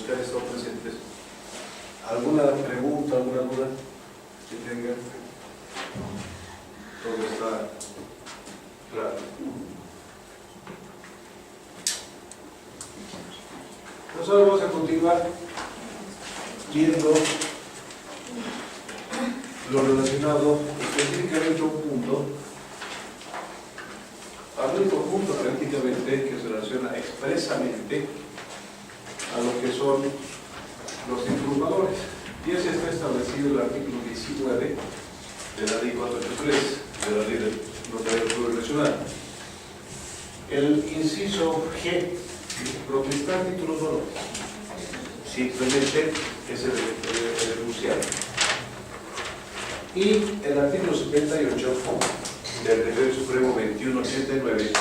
los que han estado presentes. ¿Alguna pregunta, alguna duda que tengan? Todo está claro. Nosotros vamos a continuar viendo lo relacionado específicamente a un punto, al único punto prácticamente que se relaciona expresamente a lo que son los títulos valores. Y ese está establecido en el artículo 19 de la ley 483, de la ley del notariado público nacional. El inciso G, protestar títulos valores, simplemente es el enunciado. Y el artículo 78 del Decreto Supremo 2189,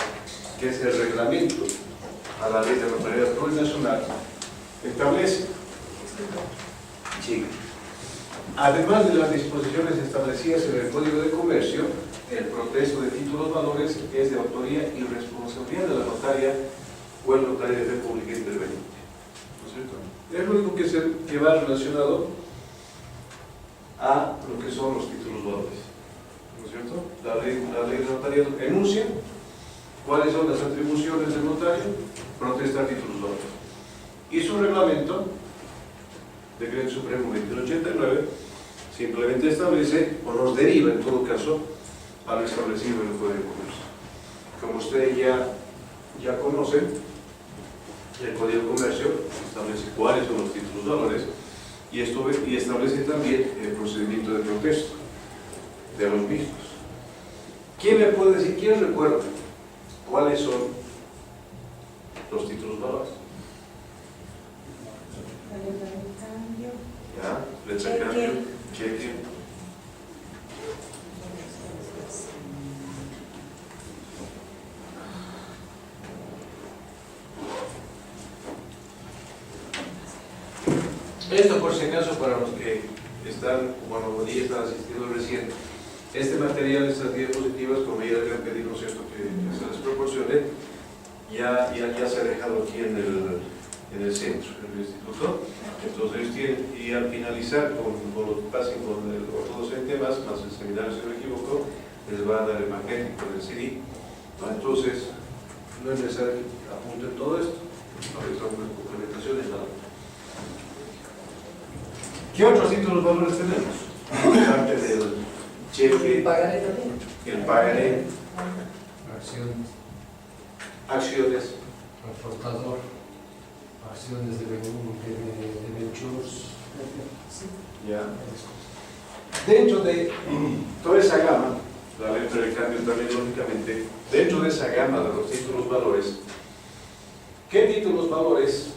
que es el reglamento a la ley de notariado público nacional, establece, sí, además de las disposiciones establecidas en el Código de Comercio, el protesto de títulos valores es de autoría y responsabilidad de la notaria o el notario de fe pública interveniente. ¿No es cierto? Es lo único que va relacionado a lo que son los títulos valores. ¿No es cierto? La ley de notariado enuncia cuáles son las atribuciones del notario, protestar títulos valores. Y su reglamento, Decreto Supremo 2189, simplemente establece, o nos deriva en todo caso, a lo establecido en el Código de Comercio. Como ustedes ya conocen, el Código de Comercio establece cuáles son los títulos valores y establece también el procedimiento de protesto de los mismos. ¿Quién me puede decir, quién recuerda cuáles son los títulos valores? ¿Ya? Letra de cambio, cheque. Esto por si acaso para los que están, bueno, y están asistiendo recién, este material, estas diapositivas, como ya le han pedido, ¿no es cierto?, que se les proporcione, ya se ha dejado aquí en el centro, en el instituto. Entonces ellos tienen, y al finalizar con lo que pasen con el ortodocente más el seminario, si no me equivoco, les va a dar el paquete con el CD, ¿no? Entonces no es necesario que apunten todo esto, ahorita unas complementaciones, nada. ¿Qué otros títulos valores tenemos? Aparte del cheque, el pagaré, acciones, transportador, acciones de ventures. ya. Dentro de toda esa gama, la letra de cambio también lógicamente, dentro de esa gama de los títulos valores, ¿qué títulos valores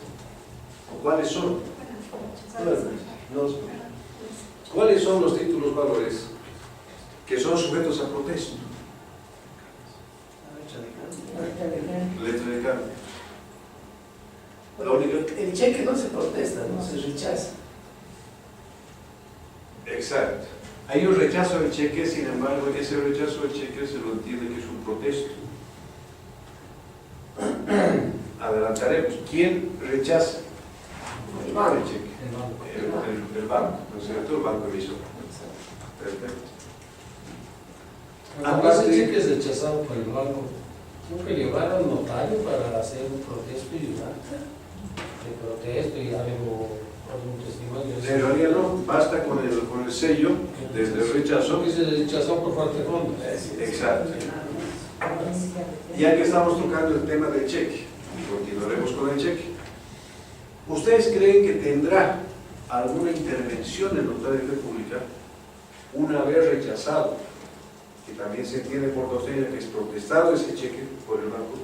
o cuáles son? ¿Cuáles son los títulos valores que son sujetos a protesto? Letra de cambio. Bueno, el cheque no se protesta, no se rechaza. Exacto. Hay un rechazo del cheque, sin embargo, ese rechazo del cheque se lo entiende que es un protesto. Adelantaremos. ¿Quién rechaza el cheque? El banco, ¿no es cierto? El banco emisor. Perfecto. Cuando ese cheque es rechazado por el banco, tengo que llevar al notario para hacer un protesto y un acta de protesto y algo, algún testimonio. En realidad no, basta con el sello desde el rechazo. Que se rechazó por falta de fondos. Exacto. Ya que estamos tocando el tema del cheque, y continuaremos con el cheque, ¿ustedes creen que tendrá alguna intervención el notario de fe pública una vez rechazado, que también se entiende por doctrina que es protestado ese cheque por el banco?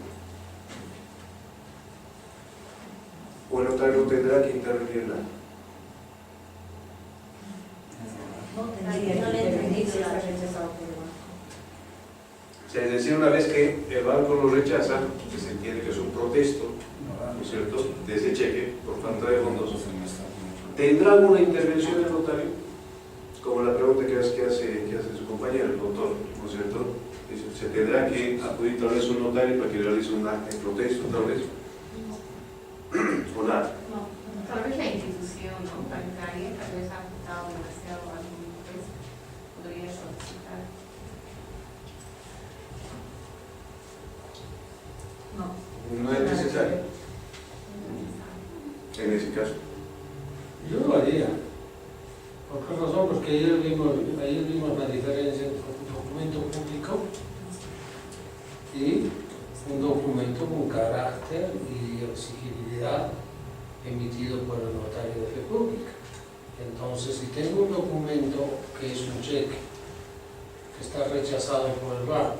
¿O el notario tendrá que intervenir nada? No le entendí si está rechazado por el banco. O sea, es decir, una vez que el banco lo rechaza, que se entiende que es un protesto, ¿no es cierto?, de ese cheque por falta de fondos, ¿tendrá alguna intervención el notario? Como la pregunta que hace su compañero, el doctor, ¿no es cierto? Dice, ¿se tendrá que acudir tal vez a un notario para que realice un acta de protesto, tal vez? ¿O nada? No, tal vez nadie, tal vez ha afectado demasiado a algún juez, podría solicitar. No. No es necesario en ese caso. Yo lo haría. ¿Por qué razón? Porque ayer vimos la diferencia entre un documento público y un documento con carácter y exigibilidad emitido por el notario de fe pública. Entonces, si tengo un documento que es un cheque, que está rechazado por el banco,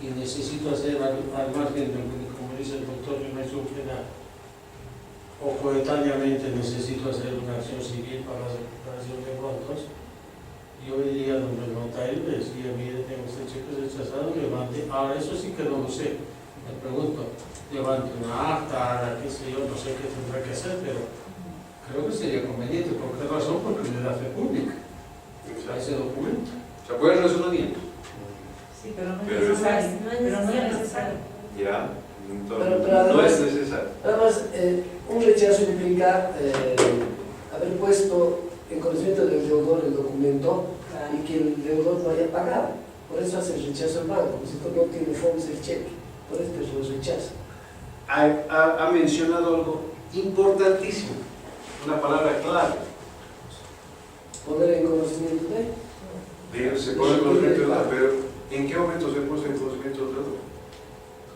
y necesito hacer al margen de lo que, como dice el doctor, yo no he hecho penal, o coetáneamente necesito hacer una acción civil para la recuperación de fondos, yo iría donde el notario le decía, mire, tengo este cheque rechazado, levante. Ahora, eso sí que no lo sé. Me pregunto, levante una acta, qué sé yo, no sé qué tendrá que hacer, pero creo que sería conveniente. ¿Por qué razón? Porque le da fe pública a ese documento. ¿Se acuerdan del razonamiento? Sí, pero no Pero es necesario. no es Pero no es necesario. necesario. Ya, entonces, Pero no además- es necesario. Además, un rechazo implica haber puesto en conocimiento del deudor el documento y que el deudor no haya pagado. Por eso hace el rechazo al banco, si tú no tienes fondos el cheque, por eso te lo rechaza. Ha mencionado algo importantísimo, una palabra clave. Poner en conocimiento de. Se pone en conocimiento de la, pero ¿en qué momento se puso en conocimiento del otro?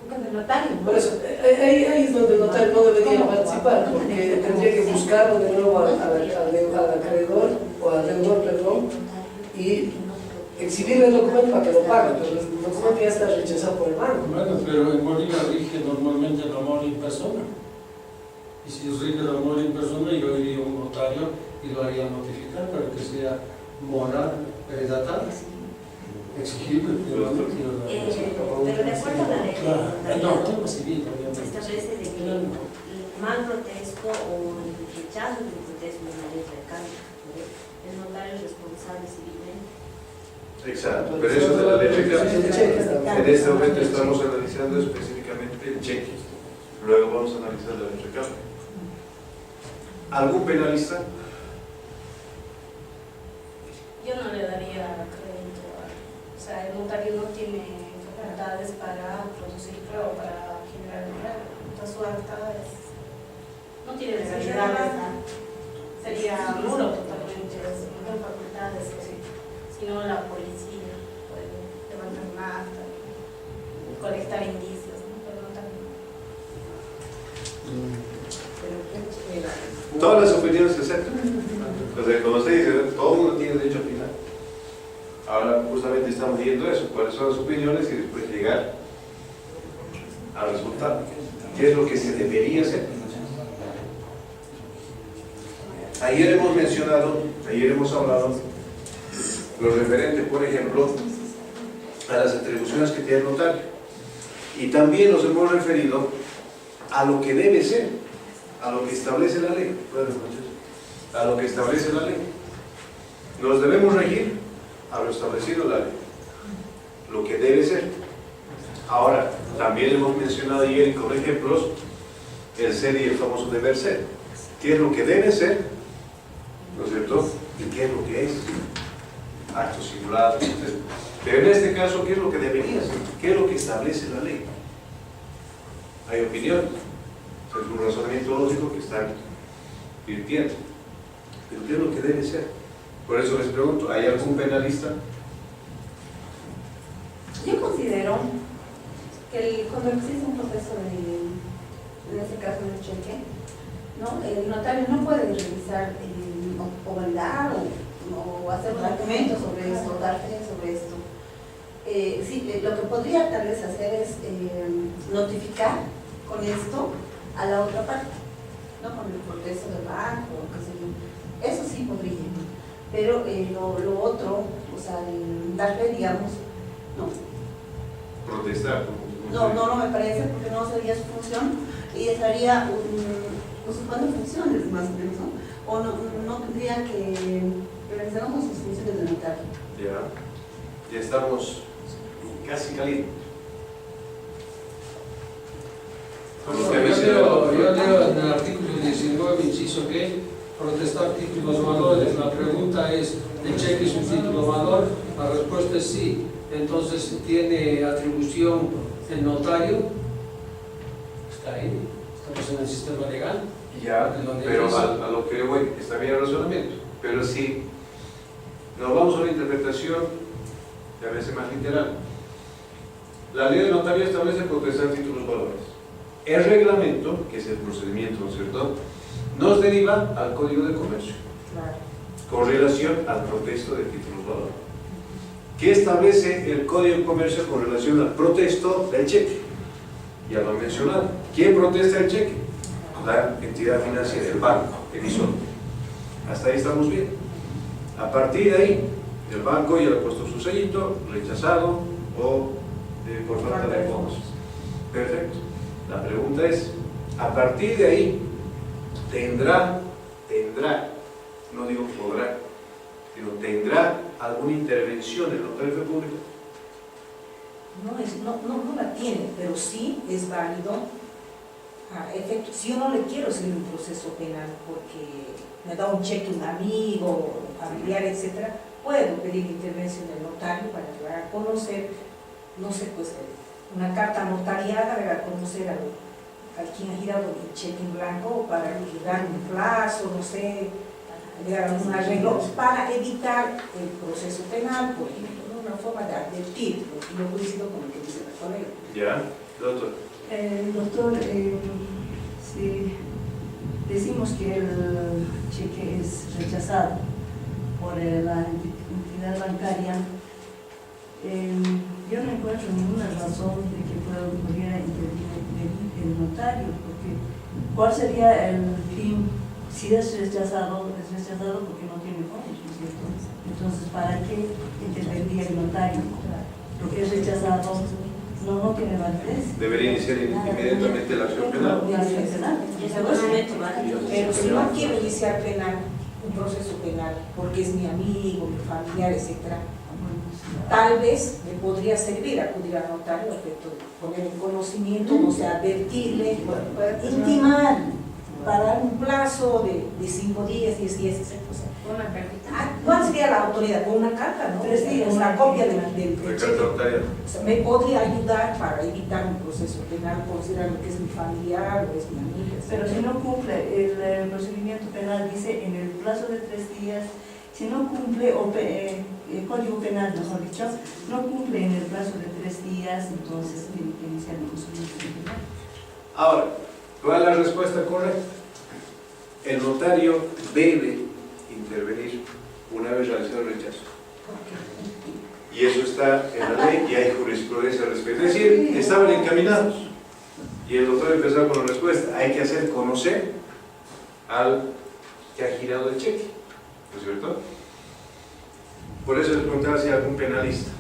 Con el notario. Por eso, ahí es donde el notario no debería participar, porque tendría que buscarlo de nuevo al acreedor o al deudor, perdón, y exhibirle el documento para que lo pague, pero el documento ya está rechazado por el banco. Bueno, pero en Bolivia rige normalmente el amor en persona. Y si rige el amor en persona, yo iría a un notario y lo haría notificar para que sea moral, datada, exigible. Pero de acuerdo a la ley, No, tema civil, obviamente. establece de que el mal protesto o el rechazo del protesto es una ley recalca. El notario es responsable civilmente. Exacto, pero eso de la ley recalca. En este momento estamos analizando específicamente el cheque. Luego vamos a analizar la ley recalca. ¿Algún penalista? Yo no le daría crédito o sea, el notario no tiene facultades para producir prueba, para generar dinero. Entonces su acta no tiene legalidad, sería nulo totalmente, no tiene facultades, sino la policía puede levantar una acta, colectar indicios, ¿no? Pero no también. Todas las opiniones se aceptan. Entonces, como usted dice, todo el mundo tiene derecho a opinar. Ahora justamente estamos viendo eso, cuáles son las opiniones y después llegar al resultado. ¿Qué es lo que se debería hacer? Ayer hemos hablado lo referente, por ejemplo, a las atribuciones que tiene el notario. Y también nos hemos referido a lo que debe ser, a lo que establece la ley. A lo que establece la ley. Nos debemos regir a lo establecido en la ley, lo que debe ser. Ahora, también hemos mencionado ayer con ejemplos el ser y el famoso deber ser. ¿Qué es lo que debe ser? ¿No es cierto? ¿Y qué es lo que es? Actos simulados. Pero en este caso, ¿qué es lo que debería ser? ¿Qué es lo que establece la ley? Hay opiniones. Es un razonamiento lógico que están virtiendo. Pero ¿qué es lo que debe ser? Por eso les pregunto, ¿hay algún penalista? Yo considero que cuando existe un proceso en este caso del cheque, ¿no? El notario no puede revisar o validar o hacer un documento sobre esto, dar fe sobre esto. Sí, lo que podría tal vez hacer es notificar con esto a la otra parte, ¿no? Con el proceso del banco, qué sé yo. Eso sí podría, pero lo otro, o sea, el dar fe, digamos, no. Protestar. No me parece, porque no sería su función y estaría usurpando funciones más o menos, ¿no? O no tendría que realizar con sus funciones de notario. Ya estamos casi calientes. Yo leo en el artículo 19, inciso que protestar títulos valores. La pregunta es, ¿el cheque es un título valor? La respuesta es sí. Entonces, ¿tiene atribución el notario? Está ahí, estamos en el sistema legal. Ya, pero a lo que voy, está bien el razonamiento, pero si nos vamos a una interpretación que a veces más literal, la ley de notario establece protestar títulos valores. El reglamento, que es el procedimiento, ¿no es cierto?, nos deriva al Código de Comercio, con relación al protesto de títulos valores. ¿Qué establece el Código de Comercio con relación al protesto del cheque? Ya lo han mencionado. ¿Quién protesta el cheque? La entidad financiera, el banco, emisor. Hasta ahí estamos bien. A partir de ahí, el banco ya le ha puesto su sellito, rechazado o por falta de fondos. Perfecto. La pregunta es, a partir de ahí, tendrá, no digo podrá, sino tendrá alguna intervención en el notario público. No la tiene, pero sí es válido a efecto. Si yo no le quiero seguir un proceso penal porque me da un cheque un amigo, familiar, etcétera, puedo pedir intervención del notario para llevar a conocer, no sé, pues una carta notariada, dar a conocer a quien ha girado el cheque en blanco para dar un plazo, no sé, llegar a un arreglo para evitar el proceso penal, por ejemplo, ¿no? Una forma de advertir, y no coincido con lo que dice la colega. Ya, doctor. Doctor, si decimos que el cheque es rechazado por la entidad bancaria, yo no encuentro ninguna razón de que pudiera intervenir el notario, porque ¿cuál sería el fin? Si es rechazado porque no tiene fondos, ¿no es cierto? Entonces, ¿para qué intervendría el notario? Lo que es rechazado no tiene validez. Debería iniciar inmediatamente la acción penal. Pero si no quiero iniciar penal, un proceso penal, porque es mi amigo, mi familiar, etcétera, tal vez me podría servir acudir al notario, a efecto de poner en conocimiento, no sé, advertirle, intimar, para dar un plazo de 5 días, 10 días, etc. Una cartita. ¿Cuál sería la autoridad? Con una carta, ¿no? 3 días. Con una copia del La cheque. carta notarial. O sea, me podría ayudar para evitar un proceso penal, considerando que es mi familiar o es mi amiga. Pero si no cumple el procedimiento penal, dice en el plazo de 3 días, si no cumple, el Código Penal, mejor dicho, no cumple en el plazo de 3 días, entonces tiene que iniciar el procedimiento penal. Ahora, ¿cuál es la respuesta correcta? El notario debe intervenir una vez realizado el rechazo. Y eso está en la ley y hay jurisprudencia al respecto. Es decir, estaban encaminados. Y el notario empezó con la respuesta. Hay que hacer conocer al que ha girado el cheque. ¿No es cierto? Por eso les preguntaba si hay algún penalista.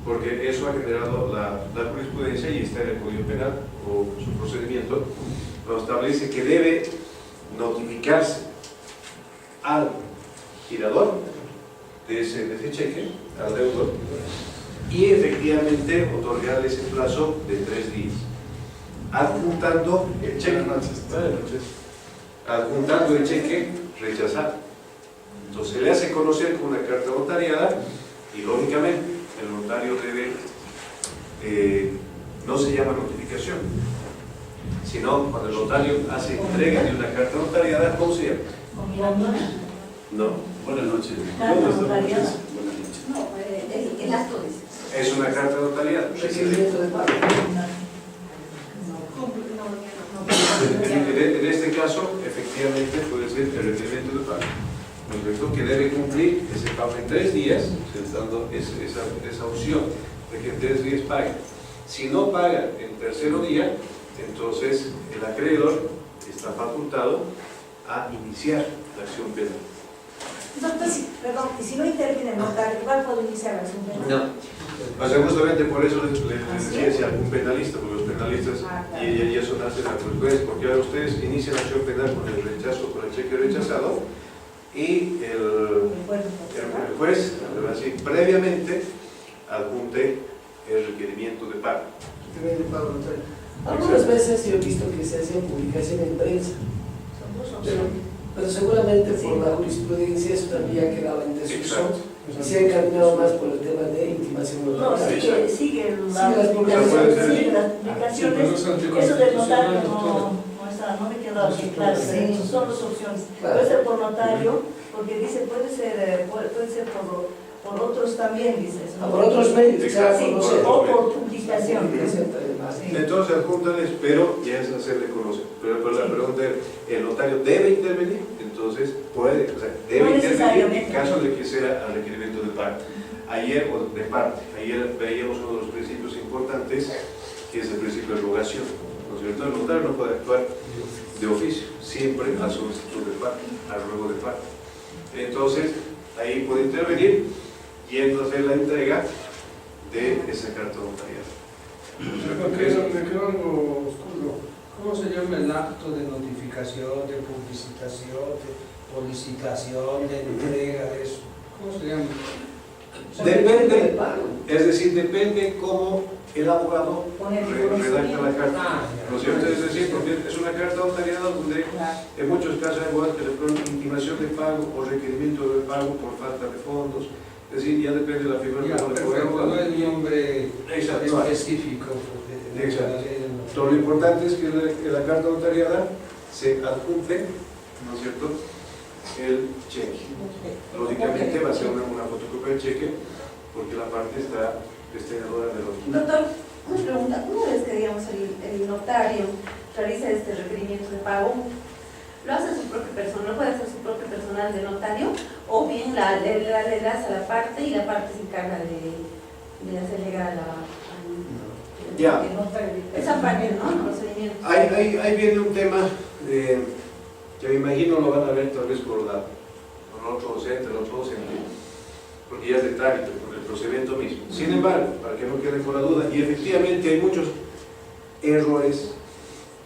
Porque eso ha generado la jurisprudencia y está en el Código Penal o su procedimiento. Lo establece que debe notificarse al girador de ese cheque, al deudor, y efectivamente otorgarle ese plazo de 3 días, adjuntando el cheque, rechazado. Entonces se le hace conocer con una carta notariada y lógicamente el notario debe, no se llama notificación, sino cuando el notario hace entrega de una carta notariada, ¿cómo se llama? No. Buenas noches. Carta notariada. Buenas noches. No, el acto dice. Es una carta notariada. Requerimiento de pago. En este caso, efectivamente, puede ser el requerimiento de pago. ¿No es cierto? Que debe cumplir ese pago en 3 días, dando esa opción de que en 3 días pague. Si no paga el tercero día, entonces el acreedor está facultado a iniciar la acción penal. Entonces, perdón, y si no interviene el notario, igual puedo iniciar la acción penal. No. O sea, justamente por eso les decía si algún penalista, porque los penalistas, y eso nace en la jurisprudencia, porque ahora ustedes inician la acción penal con el rechazo, con el cheque rechazado, y el juez, así, previamente, adjunte el requerimiento de pago. Algunas veces yo he visto que se hace publicación en prensa, pero seguramente por la jurisprudencia eso también ha quedado en desuso. Exacto. Y se ha encaminado más por el tema de intimación No, notaria. sigue las las publicaciones. publicaciones. Eso del notario no está, no me quedó aquí claro. Son dos opciones. Claro. Puede ser por notario, porque dice puede ser por otros también, dice eso. Por otros medios, Exacto. sea Sí, conocer. o por publicación. Sí. Entonces adjúntales, pero ya es hacerle conocer. Pero la pregunta es, ¿el notario debe intervenir? Entonces puede, o sea, debe No intervenir en necesariamente. caso de que sea al requerimiento de parte. Ayer veíamos uno de los principios importantes, que es el principio de rogación. ¿No es cierto? El notario no puede actuar de oficio, siempre a solicitud de parte, al ruego de parte. Entonces, ahí puede intervenir y entonces la entrega de esa carta notarial. Me quedó algo oscuro. ¿Cómo se llama el acto de notificación, de publicitación, de licitación, de entrega de eso? ¿Cómo se llama? Depende, es decir, depende cómo el abogado Pone el redacta la carta. Ah, ¿No es cierto? Es decir, porque es una carta notariada donde Claro. en muchos casos hay abogados que le ponen intimación de pago o requerimiento de pago por falta de fondos. Es decir, ya depende de la figura Ya, que le perfecto, ponga. no es nombre Exacto. específico. Exacto. Lo importante es que la carta notariada se adjunte, ¿no es cierto?, el cheque. Lógicamente va a ser una fotocopia del cheque porque la parte está destinadora de los... Doctor, una pregunta. Una vez que digamos el notario realiza este requerimiento de pago, ¿lo hace su propia persona, lo puede hacer su propio personal de notario? ¿O bien le das a la parte y la parte se encarga de hacer llegar a la... Ya. Esa parte, ¿no? El procedimiento. Ahí viene un tema que me imagino lo van a ver tal vez por el otro docente, porque ya es de trámite, por el procedimiento mismo. Sin embargo, para que no quede por la duda, y efectivamente hay muchos errores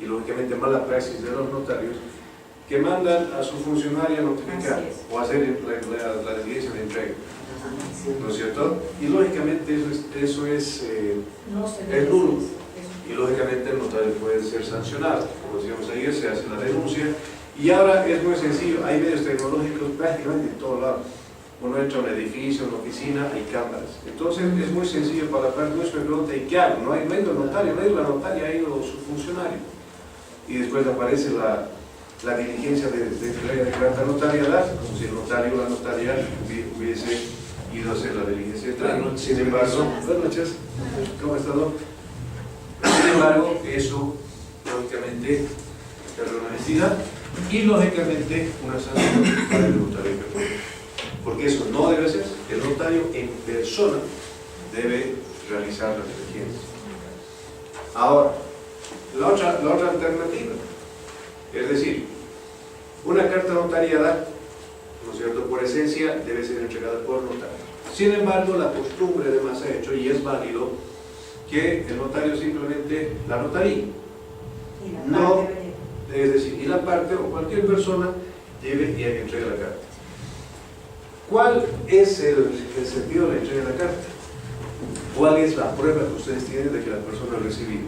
y lógicamente mala praxis de los notarios que mandan a su funcionario a notificar Así es. o hacer la diligencia de entrega, ¿no es cierto? Y lógicamente eso es No se debe es nulo. hacer eso. y lógicamente el notario puede ser sancionado. Como decíamos ayer, se hace la denuncia y ahora es muy sencillo, hay medios tecnológicos prácticamente en todo lado. Uno entra a un edificio, una oficina, hay cámaras. Entonces es muy sencillo para la parte nuestra. Me pregunta, ¿y qué hago? No ha ido el notario, no ha ido la notaria, ha ido su funcionario. Y después aparece la diligencia de entrega de carta notariada, como si el notario o la notaria hubiese ido a hacer la diligencia de entrega. Sin embargo, buenas noches, ¿cómo está, don? Sin embargo, eso lógicamente es una necesidad y lógicamente una sanción para el notario. Porque eso no debe ser, el notario en persona debe realizar la diligencia. Ahora, la otra alternativa, es decir, una carta notariada, ¿no es cierto?, por esencia debe ser entregada por notario. Sin embargo, la costumbre además ha hecho, y es válido, que el notario simplemente la notaría. No, es decir, y la parte o cualquier persona lleve y entregue la carta. ¿Cuál es el sentido de la entrega de la carta? ¿Cuál es la prueba que ustedes tienen de que la persona ha recibido?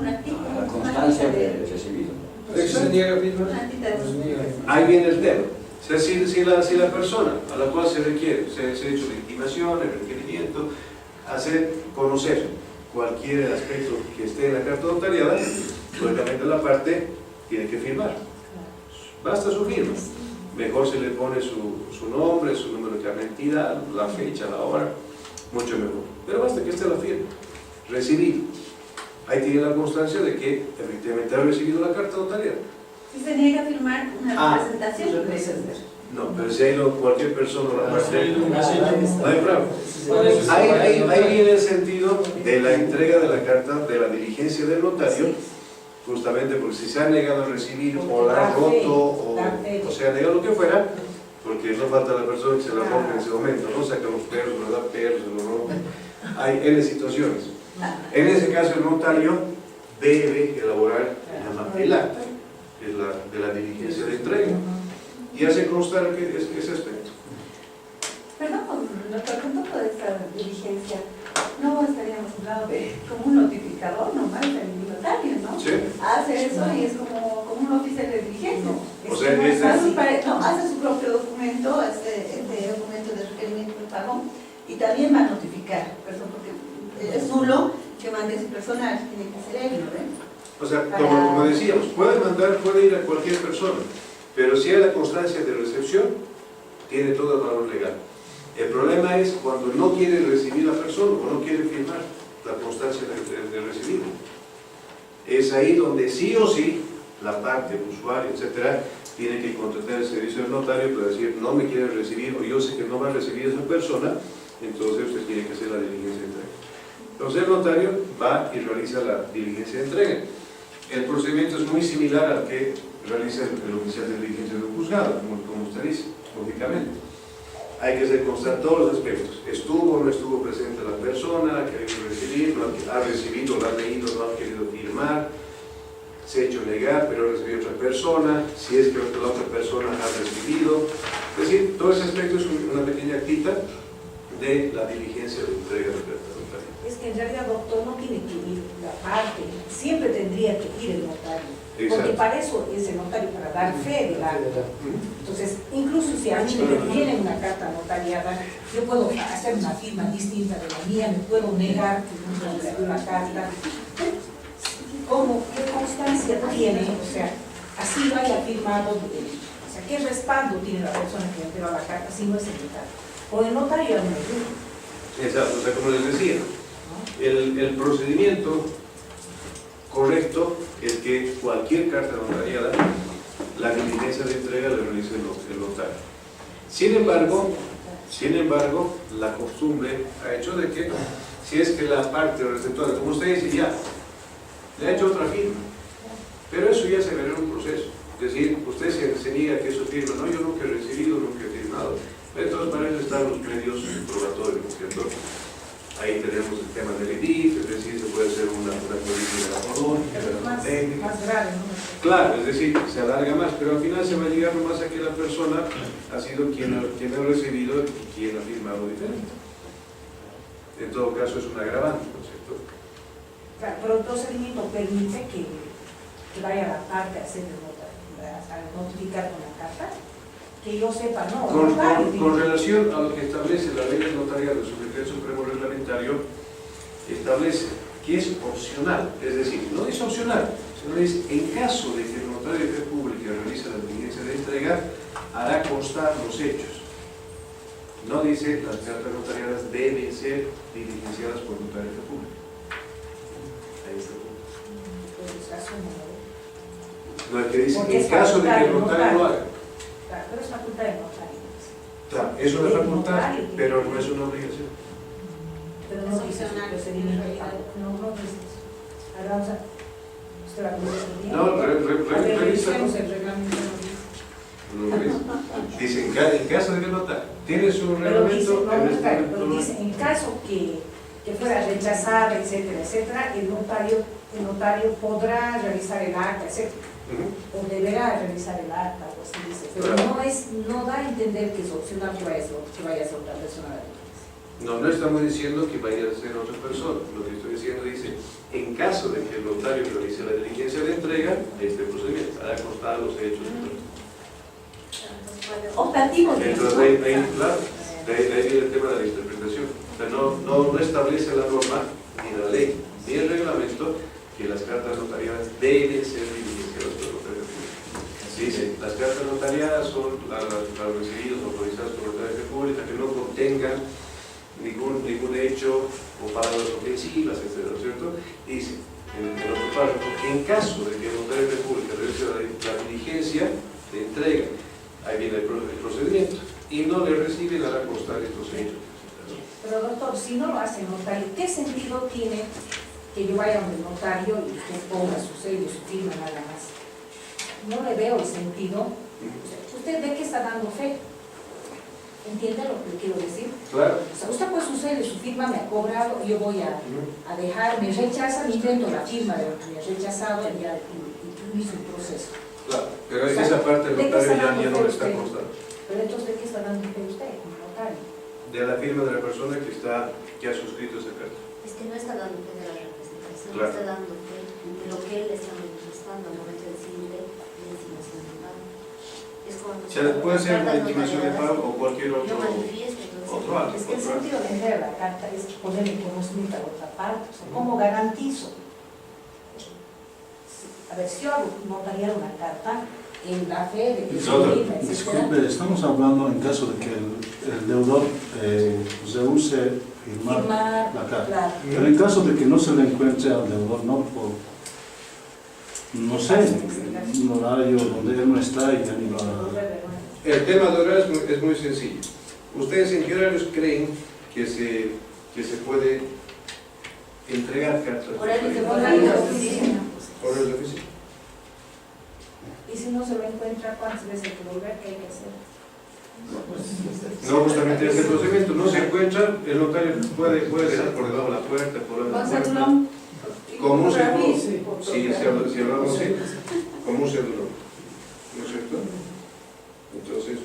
La constancia de recibido. ¿Se niega firma? Una tita de- Pues niega. Ahí viene el tema. O sea, si la persona a la cual se requiere, se ha hecho la intimación, el requerimiento, hacer conocer cualquier aspecto que esté en la carta notariada, lógicamente la parte tiene que firmar. Basta su firma. Mejor se le pone su nombre, su número de carnet de identidad, la fecha, la hora, mucho mejor. Pero basta que esté la firma. Recibido. Ahí tiene la constancia de que efectivamente ha recibido la carta notarial. Si se niega a firmar una representación, No, pero si ha ido cualquier persona a la parte, no hay problema. Pues, Ahí viene el sentido de la entrega de la carta, de la diligencia del notario, justamente porque si se ha negado a recibir o la ha roto o se ha negado lo que fuera, porque no falta la persona que se la rompe en ese momento, no saca los perros, ¿verdad? Perros, se lo rompe. Hay N situaciones. En ese caso el notario debe elaborar el acta, que es la de la diligencia de entrega, y hace constar que ese aspecto. perdón, doctor, con todo de esta diligencia, no estaríamos hablando de como un notificador normal del notario, ¿no? ¿Sí? Hace eso y es como un oficial de diligencia. O sea, también va a notificar, perdón, porque es nulo que mande ese personal, tiene que ser él, ¿no? O sea, como decíamos, puede ir a cualquier persona, pero si hay la constancia de recepción, tiene todo el valor legal. El problema es cuando no quiere recibir la persona o no quiere firmar la constancia de recibido. Es ahí donde sí o sí la parte, el usuario, etcétera, tiene que contratar el servicio del notario para decir no me quiere recibir o yo sé que no va a recibir esa persona, entonces usted tiene que hacer la diligencia de entrega. Entonces el notario va y realiza la diligencia de entrega. El procedimiento es muy similar al que realiza el oficial de diligencia de un juzgado, como usted dice, lógicamente. Hay que hacer constar todos los aspectos. ¿Estuvo o no estuvo presente la persona? ¿Ha querido recibir? ¿No ha recibido? ¿Lo ha leído? ¿No ha querido firmar? Se ha hecho negar, pero ha recibido otra persona. Si es que la otra persona ha recibido. Es decir, todo ese aspecto es una pequeña actita de la diligencia de entrega de carta notaria. Es que en realidad, doctor, no tiene que ir la parte, siempre tendría que ir el notario. Exacto. Porque para eso es el notario, para dar fe del acto. Entonces, incluso si a mí me viene una carta notariada, yo puedo hacer una firma distinta de la mía, me puedo negar una carta. ¿Qué constancia tiene? O sea, así vaya firmado, o sea, ¿qué respaldo tiene la persona que envió la carta si no es el notario? O el notario no me ayuda. Exacto, o sea, como les decía, el procedimiento correcto es que cualquier carta notariada, la diligencia de entrega la realiza el notario. Sin embargo, la costumbre ha hecho de que, si es que la parte receptora, como usted dice, ya le ha hecho otra firma, pero eso ya se verá en un proceso. Es decir, usted se niega que eso firma, no, yo nunca he recibido, nunca he firmado. Entonces, para eso están los medios probatorios, ¿cierto? Ahí tenemos el tema del EDIF, es decir, se puede hacer una política ortodónica, más grave, ¿no? Claro, es decir, se alarga más, pero al final se va a llegar nomás a que la persona ha sido quien ha recibido y quien ha firmado diferente. En todo caso es un agravante, ¿no es cierto? Claro, pero el procedimiento permite que vaya a la parte a hacer a notificar con la carta. Que yo sepa, no. Con relación a lo que establece la ley del notariado, su decreto supremo reglamentario, establece que es opcional, es decir, no es opcional, sino es en caso de que el notario de fe pública realice la diligencia de entrega, hará constar los hechos. No dice las cartas notariadas deben ser diligenciadas por notario de fe pública. Ahí está el punto. No, es que dice en caso de que el notario lo haga. Claro, pero es facultad de notario. Claro, es una facultad, pero no es una obligación. Pero no dice el procedimiento. No dice. Ahora vamos a... ¿Usted va a conocer? No, revisemos el reglamento. No, dice en caso de que el notario tiene su reglamento. Pero dice en caso que fuera rechazada, etcétera, etcétera, el notario podrá realizar el acta, etcétera. O deberá realizar el acta, o así dice. Pero no da a entender que es opcional que vaya a ser otra persona. No estamos diciendo que vaya a ser otra persona. Lo que estoy diciendo dice, en caso de que el notario realice la diligencia de entrega, este procedimiento hará constar los hechos. Optativo. Entonces ahí viene el tema de la interpretación. O sea, no establece la norma, ni la ley, ni el reglamento, que las cartas notariadas deben ser diligenciadas por el notario público. Dice, las cartas notariadas son para recibidos autorizados por la notaria pública que no contengan ningún hecho o palabras ofensivas, etc. ¿Cierto? Dice, en otro párrafo, en caso de que el notario pública realice la diligencia de entrega, ahí viene el procedimiento, y no le recibe, le hará constar estos hechos. Pero doctor, si no lo hace el notario, ¿qué sentido tiene que yo vaya a un notario y usted ponga su sello, su firma, nada más? No le veo el sentido. ¿Usted de qué está dando fe? ¿Entiende lo que quiero decir? Claro. O sea, usted pues su sello, su firma me ha cobrado, yo voy a dejar, me rechaza, me invento la firma de lo que me ha rechazado y ya hice un proceso. Claro, pero esa parte del notario ya no le está constando. Pero entonces, ¿de qué está dando fe usted como notario? De la firma de la persona que ha suscrito esa carta. Es que no está dando fe de la representación, Claro. está dando fe de lo que él está manifestando al momento de decirle la intimación de pago. Es como O sea, puede ser una intimación de pago o cualquier otro. Yo manifiesto, entonces, otro acto. Es que el sentido de enviar la carta es poner en conocimiento a la otra parte. O sea, ¿cómo garantizo? A ver, si yo hago notariar una carta en la fe de que se firma, etcétera. Disculpe, estamos hablando en caso de que el deudor rehúse firmar la carta. Claro. Pero en caso de que no se le encuentre al deudor, no sé, un horario donde él no está y ya ni va a... El tema de horario es muy sencillo. ¿Ustedes en qué horarios creen que se puede entregar cartas? Horarios de oficina. Horarios de oficina. Y si no se lo encuentra, ¿cuántas veces hay que volver? ¿Qué hay que hacer? No, justamente ese procedimiento no se encuentra, el notario puede dejar por debajo de la puerta, por la ¿Con puerta. cedulón? Como un cedulón, Sí. si hablamos así, como un cedulón, ¿no es cierto? Entonces,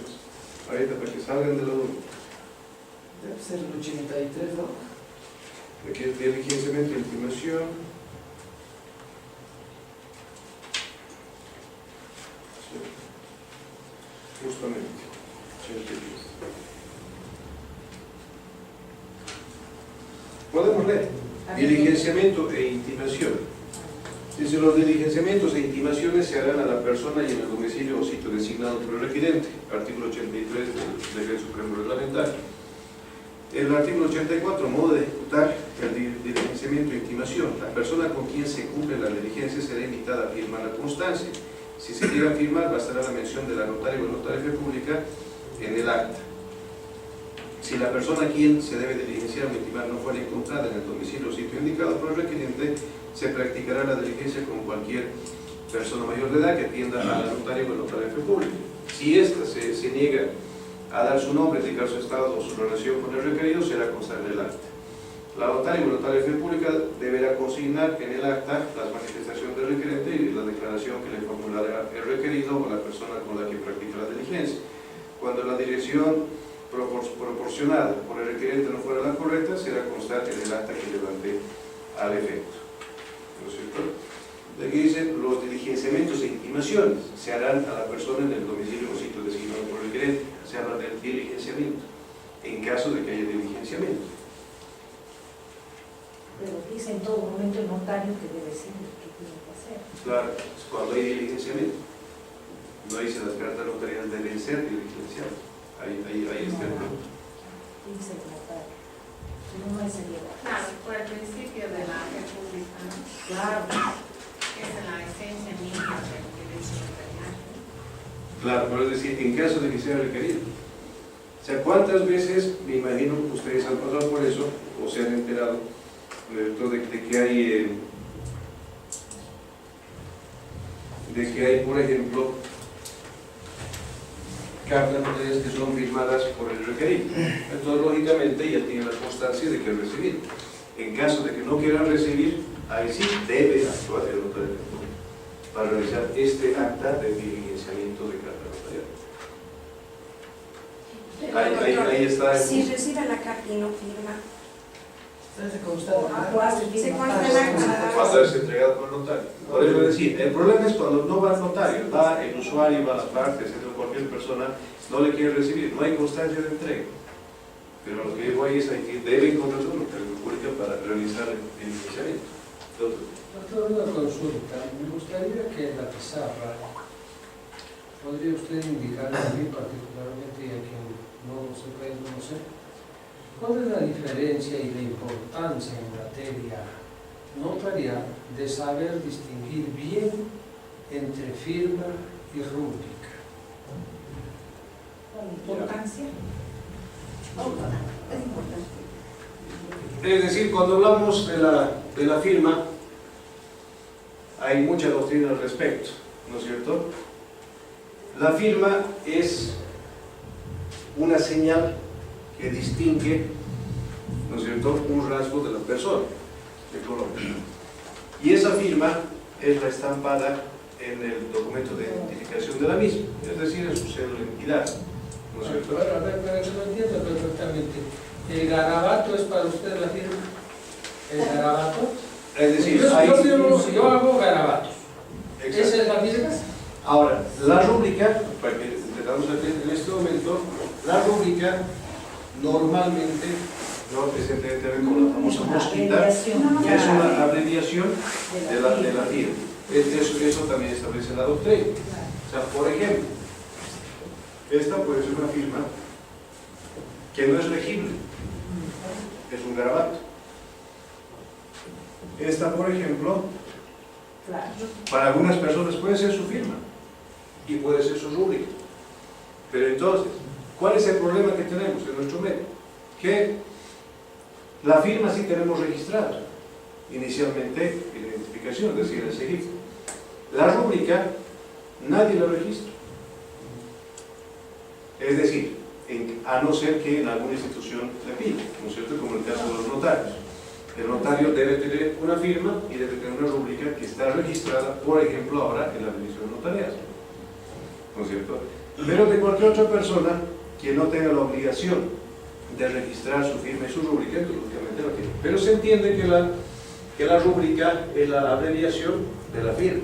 ahorita para que salgan de la duda, Debe ser el 83, ¿no? aquí es diligenciamiento y intimación. Sí. Justamente, 83. Podemos leer. Diligenciamiento e intimación. Dice, los diligenciamientos e intimaciones se harán a la persona y en el domicilio o sitio designado por el requirente. Artículo 83 del Decreto Supremo Reglamentario. El artículo 84, modo de ejecutar el diligenciamiento e intimación. La persona con quien se cumple la diligencia será invitada a firmar la constancia. Si se llega a firmar, bastará la mención de la notaria o el notario de pública en el acta. Si la persona a quien se debe diligenciar o intimar no fuera encontrada en el domicilio o sitio indicado por el requirente, se practicará la diligencia con cualquier persona mayor de edad que atienda a la notaria o el notario de fe pública. Si ésta se niega a dar su nombre, indicar su estado o su relación con el requerido, será constar en el acta. La notaria o el notario de fe pública deberá consignar en el acta las manifestaciones del requerente y la declaración que le formulará el requerido o la persona con la que practica la diligencia. Cuando la dirección proporcionada por el requerente no fuera la correcta, será constar en el acta que levante al efecto. ¿No es cierto? De aquí dicen, los diligenciamientos e intimaciones se harán a la persona en el domicilio o sitio designado por el requerente. Se habla del diligenciamiento, en caso de que haya diligenciamiento. Pero dice en todo momento el notario que debe ser el que tiene que hacer. Claro, cuando hay diligenciamiento. No dice las cartas notariales deben ser diligenciadas. Ahí está el punto. Dice el notario. Si no, no es el llevar. Claro, por el principio de la república, ¿no? Claro. Que es la esencia misma del derecho notarial. Claro, pero es decir, en caso de que sea requerido. O sea, ¿cuántas veces, me imagino que ustedes han pasado por eso, o se han enterado, de que hay, por ejemplo, cartas notariales que son firmadas por el requerido? Entonces, lógicamente, ya tienen la constancia de que han recibido. En caso de que no quieran recibir, ahí sí debe actuar el notario para realizar este acta de diligenciamiento de carta notarial. Ahí está. Si recibe la carta y no firma, Se consta se consta en acta. Cuando es entregado por el notario. Por eso decir, el problema es cuando no va el notario, va el usuario, va la parte, etcétera, cualquier persona no le quiere recibir, no hay constancia de entrega. Pero lo que digo ahí es que debe encontrar una notario pública para realizar el diligenciamiento. Doctor, una consulta. Me gustaría que en la pizarra podría usted indicar a mí particularmente y a quien no se puede conocer, ¿cuál es la diferencia y la importancia en materia notarial de saber distinguir bien entre firma y rúbrica? ¿Con importancia? Es importante. Es decir, cuando hablamos de la firma, hay mucha doctrina al respecto, ¿no es cierto? La firma es una señal que distingue, ¿no es cierto?, un rasgo de la persona, de Colombia. Y esa firma es la estampada en el documento de identificación de la misma, es decir, en su cédula de identidad, ¿no es cierto? A ver, para que lo entienda perfectamente. ¿El garabato es para usted la firma? ¿El garabato? Es decir, yo hago garabatos. Exacto. ¿Esa es la firma? Ahora, la rúbrica, para que entendamos en este momento, la rúbrica normalmente, ¿no? Se entiende como la famosa mosquita, Abreviación. que es una abreviación de la firma. Eso también establece la doctrina. O sea, por ejemplo, esta puede ser una firma que no es legible, es un garabato. Esta, por ejemplo, para algunas personas puede ser su firma y puede ser su rúbrica. Pero entonces, ¿cuál es el problema que tenemos en nuestro medio? Que la firma sí tenemos registrada, inicialmente en la identificación, es decir, el seguimiento. La rúbrica, nadie la registra. Es decir, a no ser que en alguna institución le pida, ¿no es cierto? Como el caso de los notarios. El notario debe tener una firma y debe tener una rúbrica que está registrada, por ejemplo, ahora en la división notarial, ¿no es cierto? Pero de cualquier otra persona que no tenga la obligación de registrar su firma y su rúbrica, entonces lógicamente lo tiene. Pero se entiende que la rúbrica es la abreviación de la firma.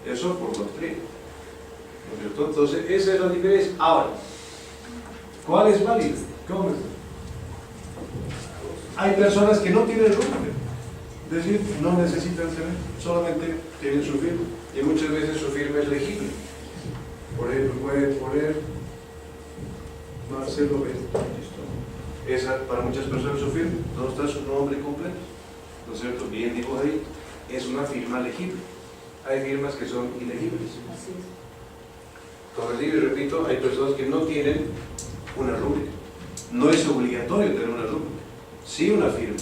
Eso por doctrina, ¿no es cierto? Entonces, esa es la diferencia. Ahora, ¿cuál es válido? ¿Cómo es? Hay personas que no tienen rúbrica, es decir, no necesitan tener, solamente tienen su firma, y muchas veces su firma es legible. Por ejemplo, puede poner Marcelo Bento. Esa para muchas personas su firma, no está su nombre completo, ¿no es cierto? Bien dibujadito. Es una firma legible. Hay firmas que son ilegibles. Como digo y repito, hay personas que no tienen una rúbrica. No es obligatorio tener una rúbrica, sí una firma,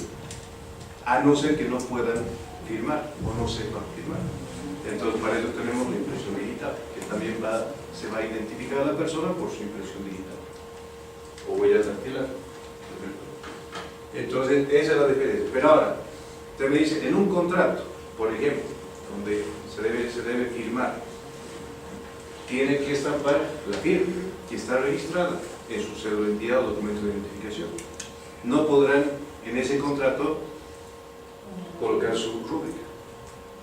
a no ser que no puedan firmar o no sepan firmar. Entonces, para eso tenemos la impresión digital, que también se va a identificar a la persona por su impresión digital o huella dactilar. Entonces, esa es la diferencia. Pero ahora, usted me dice, en un contrato, por ejemplo, donde se debe firmar, tiene que estampar la firma que está registrada en su cédula de identidad o documento de identificación. No podrán en ese contrato colocar su rúbrica.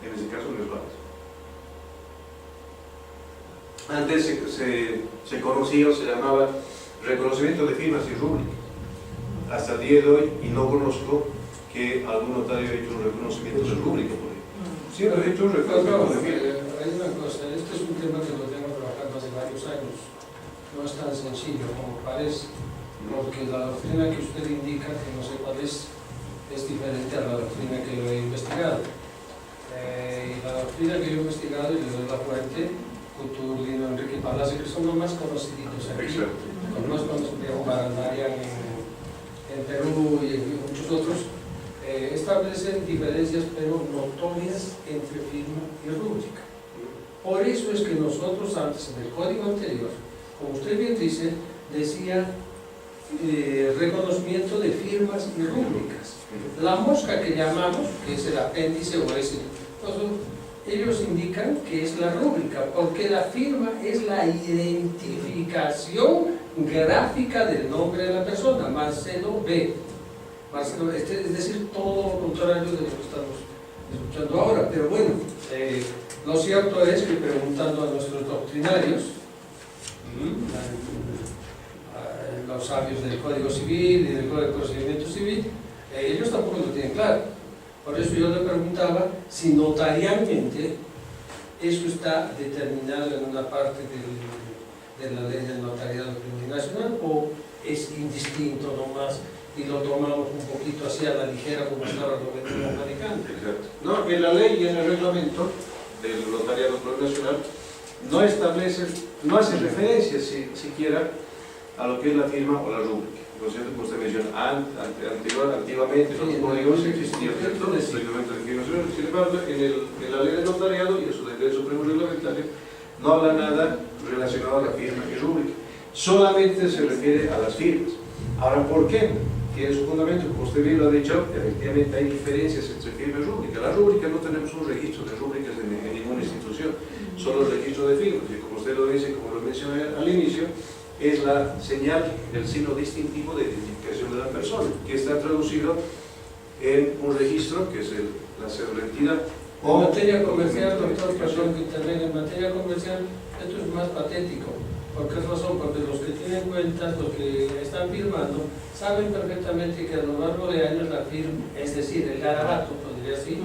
En ese caso no es válido. Antes se conocía o se llamaba reconocimiento de firmas y rúbrica. Hasta el día de hoy, y no conozco que algún notario haya hecho un reconocimiento de rúbrica por ahí. Sí, ha hecho un reconocimiento de firma. Hay una cosa, este es un tema que lo tengo trabajando hace varios años. No es tan sencillo como parece, porque la doctrina que usted indica, que no sé cuál es diferente a la doctrina que yo he investigado. Y la doctrina que yo he investigado, y le doy la fuente, Couturlino, Enrique Palacio, que son los más conocidos aquí, los más conocidos de Barandarian en Perú y en muchos otros, establecen diferencias pero notorias entre firma y rúbrica. Por eso es que nosotros antes, en el código anterior, como usted bien dice, decía reconocimiento de firmas y rúbricas. La mosca que llamamos, que es el apéndice o es ellos indican que es la rúbrica, porque la firma es la identificación gráfica del nombre de la persona, Marcelo B. Marcelo, es decir, todo lo contrario de lo que estamos escuchando ahora. Pero bueno, lo cierto es que preguntando a nuestros doctrinarios, los sabios del Código Civil y del Código de Procedimiento Civil, ellos tampoco lo tienen claro. Por eso yo le preguntaba si notarialmente eso está determinado en una parte de la ley del notariado nacional o es indistinto nomás y lo tomamos un poquito así a la ligera como estaba lo venimos manejando. Exacto. No, en la ley y en el reglamento del notariado nacional no establece, no hace referencia siquiera a lo que es la firma o la rúbrica. ¿No es cierto? Como usted menciona, antiguamente en los códigos existía el reglamento de firma. Sin embargo, en la ley del notariado y en su decreto supremo reglamentario no habla nada relacionado a la firma y rúbrica. Solamente se refiere a las firmas. Ahora, ¿por qué? Tiene su fundamento, como usted bien lo ha dicho, efectivamente hay diferencias entre firma y rúbrica. La rúbrica no tenemos un registro de rúbricas en ninguna institución, solo el registro de firmas. Y como usted lo dice, como lo mencioné al inicio, es la señal, el signo distintivo de identificación de la persona, que está traducido en un registro, que es la cédula de identidad. En materia comercial, doctor, perdón que intervenga, en materia comercial, esto es más patético. ¿Por qué razón? Porque los que tienen cuentas, los que están firmando, saben perfectamente que a lo largo de años la firma, es decir, el garabato, podría así,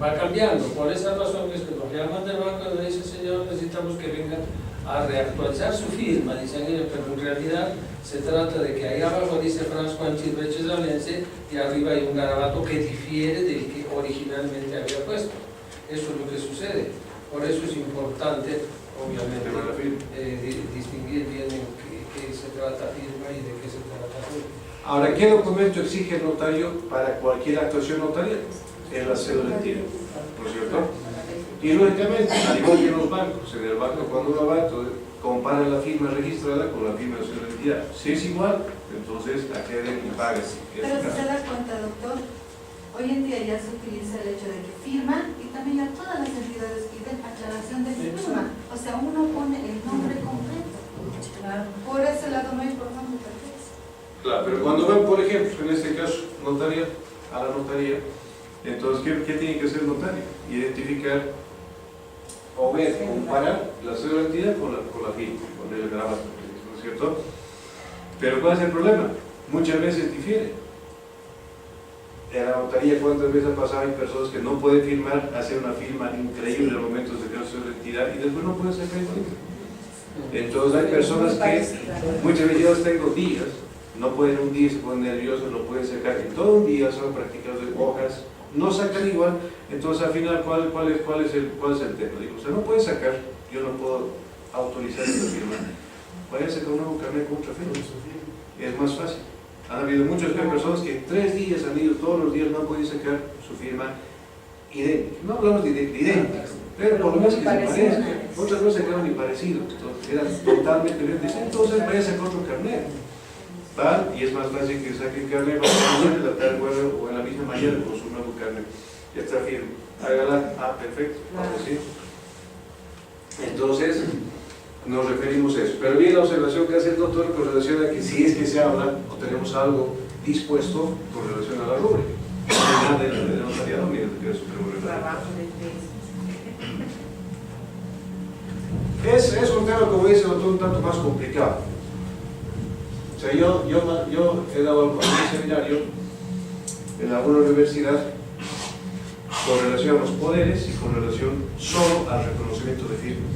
va cambiando. Por esa razón es que nos llaman del banco y nos dicen, señor, necesitamos que vengan a reactualizar su firma, dicen ellos, pero en realidad se trata de que ahí abajo dice Franz Juan Chilveches Alense y arriba hay un garabato que difiere del que originalmente había puesto. Eso es lo que sucede. Por eso es importante, obviamente, distinguir bien en qué se trata firma y de qué se trata firma. Ahora, ¿qué documento exige el notario para cualquier actuación notarial? Es la cédula de tiro, ¿no es cierto? Y lógicamente, al igual que en los bancos, en el banco cuando uno va, compara la firma registrada con la firma de su identidad. Si es igual, entonces acceden y pagan. Pero si se da cuenta, doctor, hoy en día ya se utiliza el hecho de que firman y también ya todas las entidades piden aclaración de firma. O sea, uno pone el nombre completo. Por ese lado no hay problema perfecto. Claro, pero cuando van, por ejemplo, en este caso, notaría, a la notaría, entonces, ¿qué tiene que hacer el notario? Identificar o ver, comparar la cédula de identidad con la firma, con el gravato, ¿no es cierto? Pero ¿cuál es el problema? Muchas veces difiere. En la notaría, ¿cuántas veces ha pasado? Hay personas que no pueden firmar, hacen una firma increíble en momentos de creación de identidad y después no pueden sacar el libro. Entonces hay personas que muchas veces yo tengo días, no pueden un día, se ponen nerviosos, no pueden sacar, y todo un día son practicados de hojas, no sacan igual. Entonces al final, ¿cuál es el tema? Digo, o sea, no puede sacar, yo no puedo autorizar esta firma, vaya a sacar un nuevo carnet contra firma, es más fácil. Han habido muchas personas que en 3 días han ido todos los días, no han podido sacar su firma idéntica. No hablamos de idéntica, pero por lo menos que se parezca. Otras no se quedaron ni parecidos, eran totalmente diferentes. Entonces vaya a sacar otro carnet. Van y es más fácil que saquen carnet, van a mañana, en la tarde o en la misma mañana con su nuevo carnet. Ya está firme. Hágala, perfecto, ahora sí. Entonces, nos referimos a eso. Pero bien la observación que hace el doctor con relación a que si es que se habla o tenemos algo dispuesto con relación a la rúbrica. No hay nada de notariado ni de que supremo es un tema, como dice el doctor, un tanto más complicado. O sea, yo he dado algún seminario en alguna universidad con relación a los poderes y con relación solo al reconocimiento de firmas.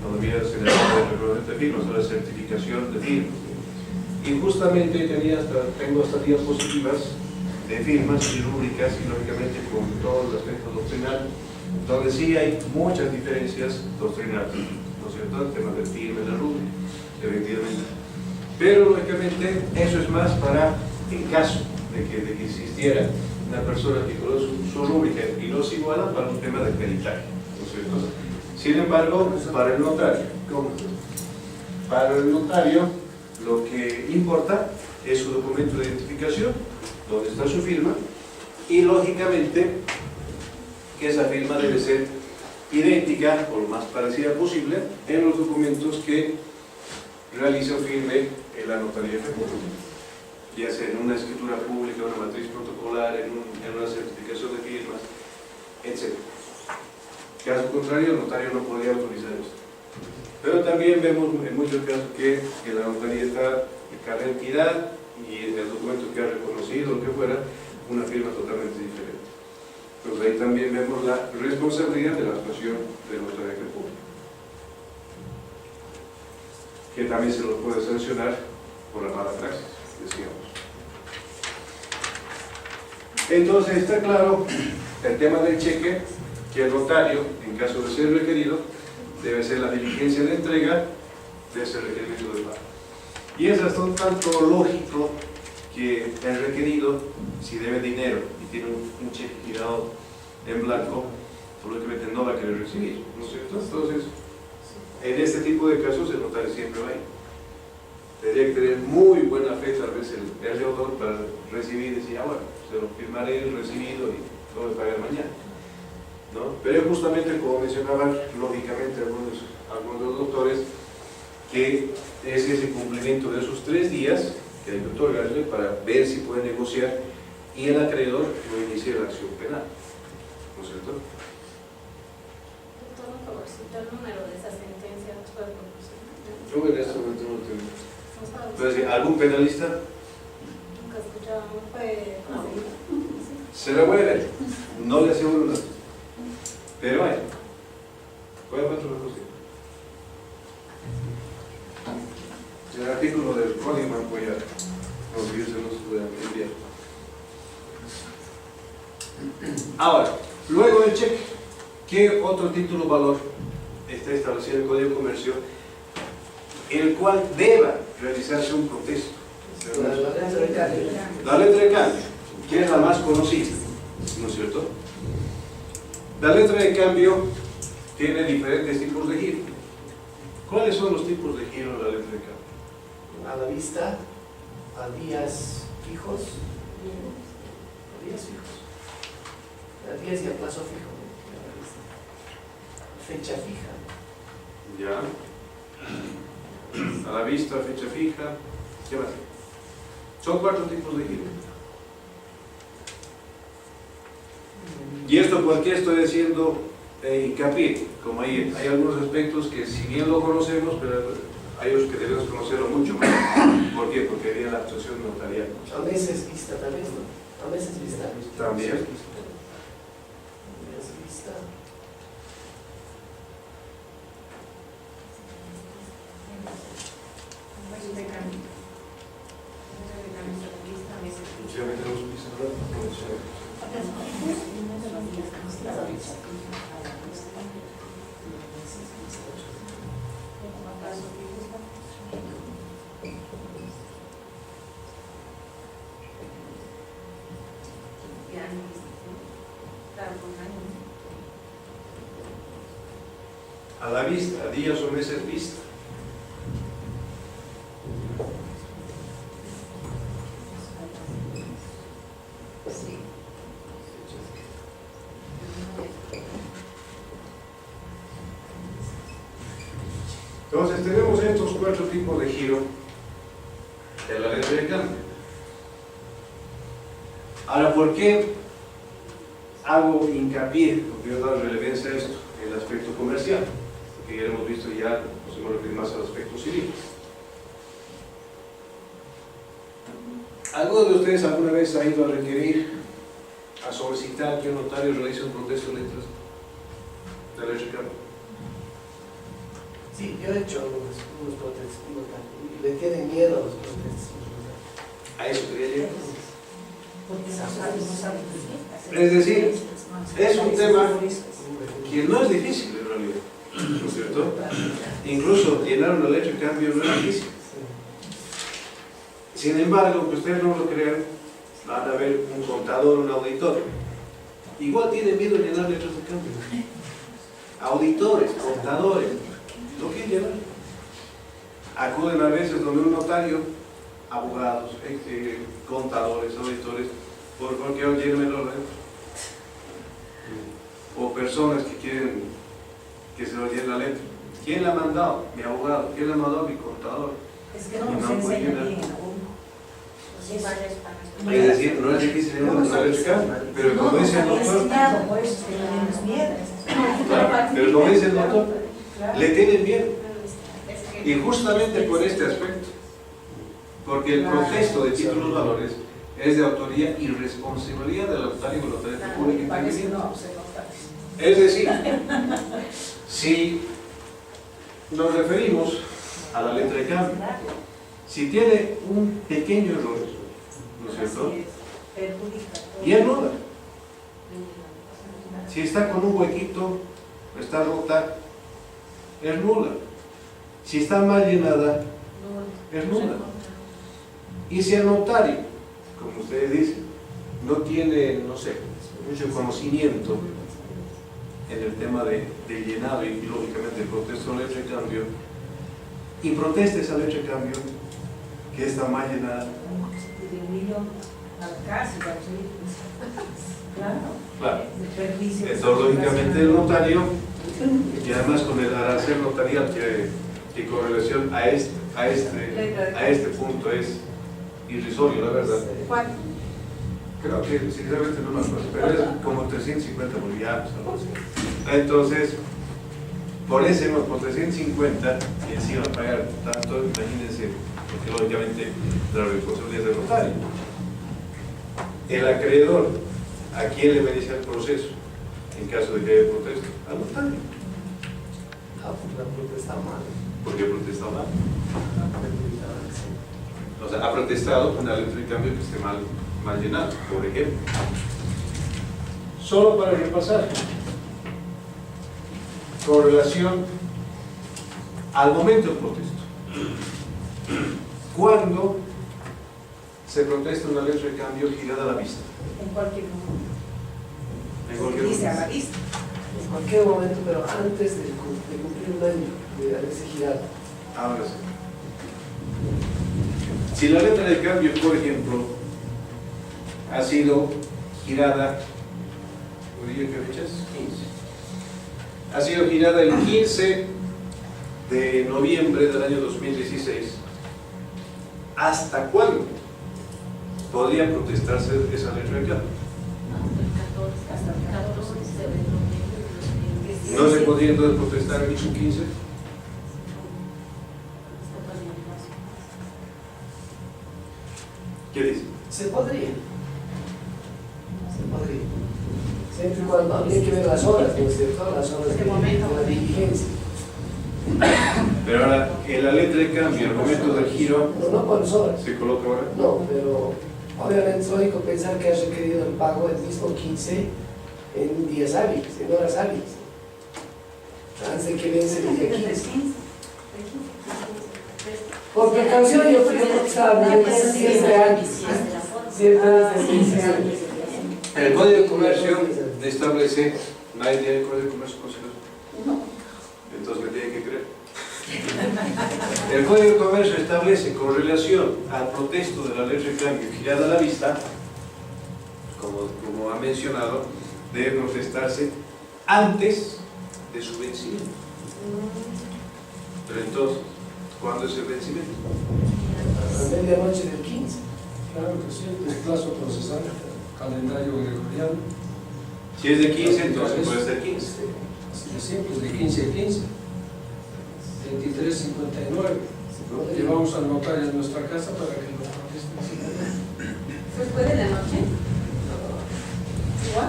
Todavía se le llama el reconocimiento de firmas, la certificación de firmas. Y justamente tengo hasta diapositivas de firmas y rúbricas, y lógicamente con todo el aspecto doctrinal, donde sí hay muchas diferencias doctrinales, ¿no es cierto? El tema del firma y la rúbrica, efectivamente. Pero lógicamente eso es más para, en caso de que existiera una persona que conoce su rúbrica y no se iguala, para un tema de peritaje, ¿no es cierto? Sin embargo, para el notario, ¿cómo? Para el notario, lo que importa es su documento de identificación, donde está su firma, y lógicamente que esa firma debe ser idéntica o lo más parecida posible en los documentos que realiza o firme en la notaría ejecutiva, ya sea en una escritura pública, una matriz protocolar, en una certificación de firmas, etc. Caso contrario, el notario no podría autorizar esto. Pero también vemos en muchos casos que en la notaría está cada entidad y en el documento que ha reconocido, lo que fuera, una firma totalmente diferente. Entonces ahí también vemos la responsabilidad de la actuación del notario público, que también se lo puede sancionar por la mala praxis, decíamos. Entonces está claro el tema del cheque, que el notario, en caso de ser requerido, debe hacer la diligencia de entrega de ese requerimiento de pago. Y es hasta un tanto lógico que el requerido, si debe dinero y tiene un cheque girado en blanco, lógicamente no va a querer recibir, ¿no es cierto? Entonces, en este tipo de casos el notario siempre va a ir. Tendría que tener muy buena fe tal vez el deudor para recibir y decir, bueno, se lo firmaré el recibido y lo voy a pagar mañana, ¿no? Pero justamente como mencionaban lógicamente algunos doctores, que es ese cumplimiento de esos 3 días que hay que otorgarle para ver si puede negociar y el acreedor no inicie la acción penal, ¿no es cierto? Doctor, un favorcito, el número de esa sentencia nos puede proporcionar. Yo en este momento no tengo. Entonces, ¿algún penalista? Nunca he escuchado, no fue conocido. Se lo vuelve. No le aseguro nada. Pero hay. Voy a otro recurso. El artículo del código voy a conseguírselos enviar. Ahora, luego del cheque, ¿qué otro título valor está establecido en el Código de Comercio, el cual deba realizarse un protesto? La letra de cambio. La letra de cambio, que es la más conocida, ¿no es cierto? La letra de cambio tiene diferentes tipos de giro. ¿Cuáles son los tipos de giro de la letra de cambio? A la vista, a días fijos, a días y a plazo fijo, fecha fija. Ya. A la vista, fecha fija. ¿Qué más? Son 4 tipos de giro. Y esto, ¿por qué estoy haciendo hincapié? Como hay algunos aspectos que si bien lo conocemos, pero hay otros que debemos conocerlo mucho más. ¿Por qué? Porque había la actuación notarial. A veces vista, tal vez, ¿no? A veces vista. También. A veces vista. Ya me tenemos vista, ¿verdad? A la vista, a días o meses vista. Entonces tenemos estos 4 tipos de giro de la letra de cambio. Ahora, ¿por qué hago hincapié, porque yo he dado relevancia a esto, en el aspecto comercial? Porque ya hemos visto, ya nos hemos referido más al aspecto civil. ¿Alguno de ustedes alguna vez ha ido a requerir, a solicitar que un notario realice un protesto de letras de letra de cambio? Sí, yo he hecho unos protestos y le tienen miedo a los protestos. A eso quería llegar. Porque no saben. Es decir, es un tema que no es difícil en realidad, ¿no es cierto? Incluso llenar una letra de cambio no es difícil. Sin embargo, aunque ustedes no lo crean, van a ver un contador, un auditor. Igual tienen miedo de llenar letras de cambio. Auditores, contadores, no quieren llenar. Acuden a veces donde un notario, abogados, contadores, auditores, por qué no llénenme los letras. O personas que quieren que se lo llene la letra. ¿Quién la ha mandado? Mi abogado. ¿Quién la ha mandado? Mi contador. Es que no nos enseña bien a uno. Es decir, no es difícil en una letra de cambio, pero como dice el doctor, enseñado, por eso tenemos miedo. claro, pero como dice el doctor, le tienen miedo. Y justamente por este aspecto, porque el protesto de títulos valores es de autoría y responsabilidad del notario o notaria pública independiente. Es decir, si nos referimos a la letra de cambio, si tiene un pequeño error, ¿no es cierto? Y es nula. Si está con un huequito, está rota, es nula. Si está mal llenada, es nula. Y si el notario, como ustedes dicen, no tiene, no sé, mucho conocimiento en el tema de llenado y lógicamente el protesto de letra de cambio, y protesta esa letra de cambio que está mal llenada, claro. Entonces, lógicamente el notario, y además con el arancel notarial que con relación a este punto es irrisorio, la verdad. ¿Cuánto? Creo que sinceramente no me acuerdo, pero es como 350 bolivianos, algo así. Entonces, Por ese, por 350, que sí va a pagar tanto, imagínense, porque lógicamente la responsabilidad del notario. El acreedor, ¿a quién le va a iniciar el proceso? En caso de que haya protesta, al notario. Porque la protesta mal. ¿Por qué protesta mal? O sea, ha protestado una letra de cambio que esté mal llenada, por ejemplo. Solo para repasar, con relación al momento del protesto. ¿Cuándo se protesta una letra de cambio girada a la vista? En cualquier momento. En cualquier Dice a la momento. vista. En cualquier momento, pero antes de cumplir un año de haberse girado. Ahora sí. Si la letra de cambio, por ejemplo, ha sido girada, ¿qué fecha es? 15. Ha sido girada el 15 de noviembre del año 2016. ¿Hasta cuándo podría protestarse esa letra de cambio? Hasta el 14 de noviembre. ¿No se podría entonces protestar el mismo 15? ¿Qué dice? Se podría. Se podría. Siempre y cuando habría que ver las horas, ¿no es cierto? Las horas de la diligencia. Pero ahora, en la letra de cambio, el momento del giro, No con las horas. ¿se coloca ahora? No, pero obviamente es lógico pensar que has requerido el pago el mismo 15 en días hábiles, en horas hábiles. Antes de que vence el día 15. Por precaución yo creo que estaba bien siempre antes. Siempre antes de 15 años. El Código de Comercio establece, ¿no hay día de Código de Comercio considerado? No. Entonces me tiene que creer. El Código de Comercio establece con relación al protesto de la letra de cambio girada a la vista, como ha mencionado, debe protestarse antes de su vencimiento. Pero entonces, ¿cuándo es el vencimiento? A medianoche del 15. Claro que sí, el plazo procesal, calendario gregoriano. Si es de 15, entonces puede ser 15. Así de simple, es de 15 a 15. 23:59. Llevamos al notario en nuestra casa para que lo proteste. ¿Se puede la noche? ¿Igual?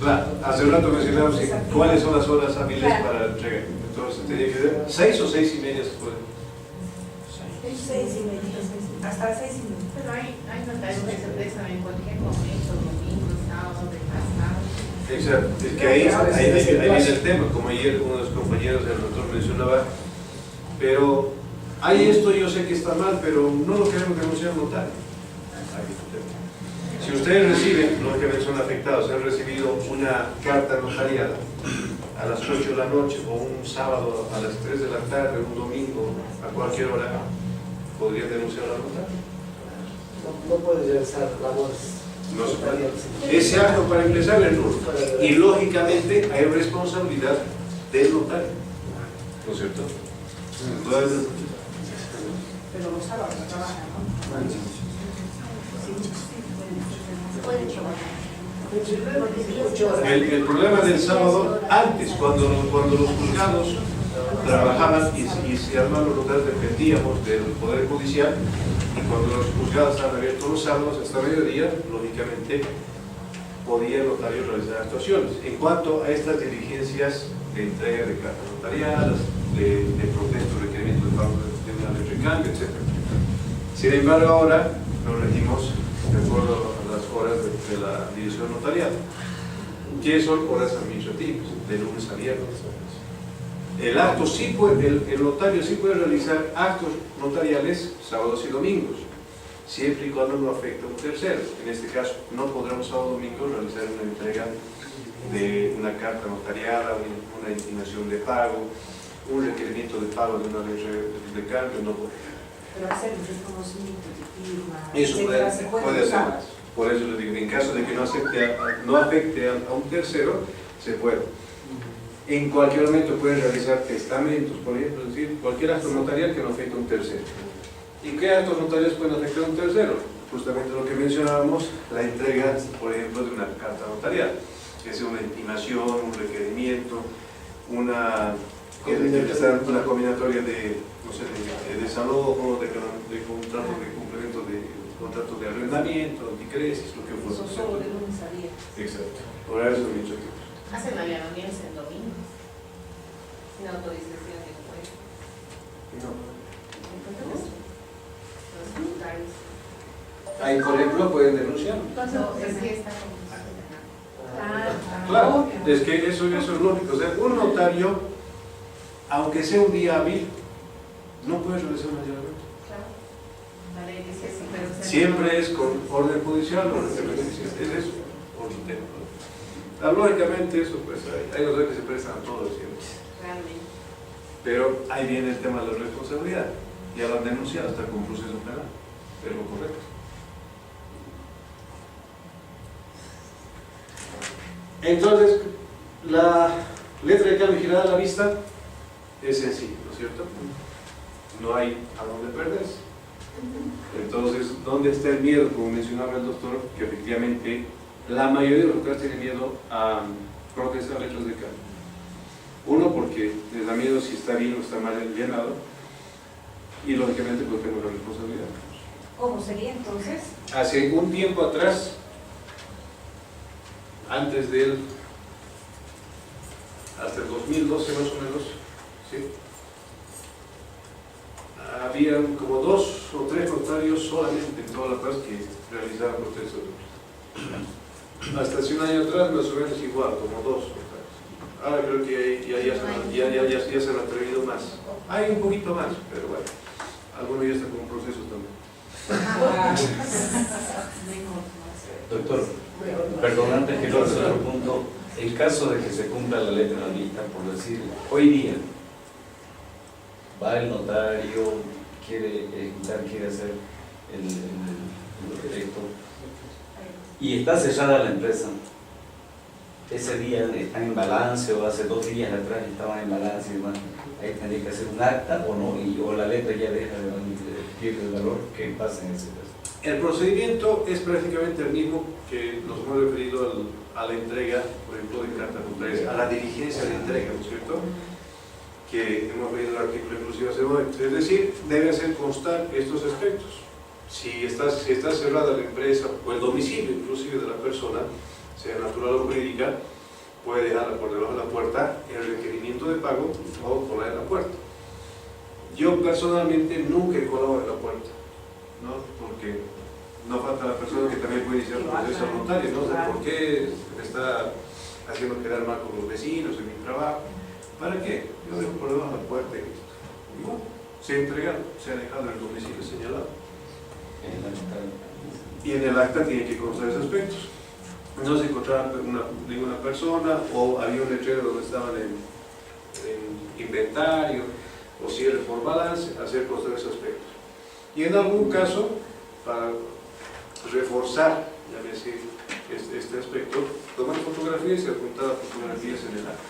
Claro, hace un rato mencionamos cuáles son las horas hábiles para entregar. Entonces, tenía que ser 6 o 6 y media se puede. 6:30, hasta las 6:30. Pero hay notarios que se prestan en cualquier momento, domingo, sábado, desplazado. Exacto, es que ahí viene el tema, como ayer uno de los compañeros del doctor mencionaba, pero hay esto, yo sé que está mal, pero no lo queremos denunciar notario. Si ustedes reciben, lógicamente son afectados, han recibido una carta notariada a las 8 de la noche o un sábado a las 3 de la tarde, un domingo, a cualquier hora, ¿podrían denunciar al notario? No puedes realizar labores. No se puede. Ese acto para empezar es nulo. Y lógicamente hay responsabilidad del notario. ¿No es cierto? Entonces, Pero los sábados trabajan, ¿no? el problema del sábado, antes, cuando los juzgados trabajaban y se armaban los lugares, dependíamos del Poder Judicial, y cuando los juzgados estaban abiertos los sábados hasta mediodía, lógicamente podía el notario realizar actuaciones. En cuanto a estas diligencias de entrega de cartas notariadas, de protesto, requerimiento de pago de una letra de cambio, etc. Sin embargo, ahora nos regimos de acuerdo a las horas de la división notarial, que son horas administrativas, de lunes a viernes. El acto sí puede, el notario sí puede realizar actos notariales sábados y domingos, siempre y cuando no afecte a un tercero. En este caso, no podremos sábado y domingo realizar una entrega de una carta notariada, una intimación de pago, un requerimiento de pago de una letra de cambio, no podemos. Pero hacer el reconocimiento de firma, Eso etcétera, se puede los hacer. sábados. Por eso les digo, en caso de que no afecte a un tercero, se puede. En cualquier momento pueden realizar testamentos, por ejemplo, es decir, cualquier acto notarial que no afecte a un tercero. ¿Y qué actos notariales pueden afectar a un tercero? Justamente lo que mencionábamos, la entrega, por ejemplo, de una carta notarial, que sea una intimación, un requerimiento, una combinatoria de, no sé, de desalojo, de contrato de complemento de contrato de arrendamiento, anticresis, lo que fuese. Eso solo de lunes a viernes. Exacto. Horarios administrativos. Hacen allanamientos en domingos, sin autorización de juez. No. Los notarios. Ahí, por ejemplo, pueden denunciar. No, es que está como... Claro, es que eso es lógico. O sea, un notario, aunque sea un día hábil, no puede realizar un allanamiento. La ley dice eso, pero... Siempre es con orden judicial o orden de justicia. Es eso, otro tema. Lógicamente, eso, pues, hay notarios que se prestan a todo siempre. Realmente. Pero ahí viene el tema de la responsabilidad. Ya lo han denunciado hasta con proceso penal. Es lo correcto. Entonces, la letra de cambio girada a la vista es sencilla, ¿no es cierto? No hay a dónde perderse. Entonces, ¿dónde está el miedo? Como mencionaba el doctor, que efectivamente la mayoría de los notarios tienen miedo a protestar letras de cambio. Uno, porque les da miedo si está bien o está mal llenado, y lógicamente porque tengo la responsabilidad. ¿Cómo sería entonces? Hace un tiempo atrás, antes del, hasta el 2012 más o menos, ¿sí? Había como 2 o 3 notarios solamente en toda la paz que realizaban protestas. Hasta hace un año atrás más o menos igual, como 2 notarios. Ahora creo que ya se han atrevido más. Hay un poquito más, pero bueno, algunos ya están con un proceso también. Doctor, perdón, antes que lo otro punto, en caso de que se cumpla la letra de la lista, por decir, hoy día va el notario, quiere ejecutar, quiere hacer el proyecto y está cerrada la empresa, ese día está en balance o hace 2 días atrás estaba en balance y demás, ahí tendría que hacer un acta o no, o la letra ya deja de pierde el valor. ¿Qué pasa en ese caso? El procedimiento es prácticamente el mismo que nos hemos referido a la entrega, por ejemplo, de cartas notariales, a la diligencia de entrega, ¿no es cierto? Que hemos leído el artículo inclusive hace un momento. Es decir, deben hacer constar estos aspectos. Si está cerrada la empresa o el domicilio inclusive de la persona, sea natural o jurídica, puede dejarla por debajo de la puerta el requerimiento de pago o poner en la puerta. Yo personalmente nunca he colado en la puerta, ¿no? Porque no falta la persona que también puede iniciar un proceso notario, ¿no? O sea, ¿por qué me está haciendo quedar mal con los vecinos en mi trabajo? ¿Para qué? Yo dejo por debajo de la puerta y listo. Y bueno, se ha entregado, se ha dejado el domicilio señalado. Y en el acta tiene que constar esos aspectos. No se encontraba ninguna persona, o había un letrero donde estaban en inventario o cierre por balance, hacer constar esos aspectos. Y en algún caso, para reforzar, ya decir, este aspecto, tomar fotografías y apuntar fotografías en el acta.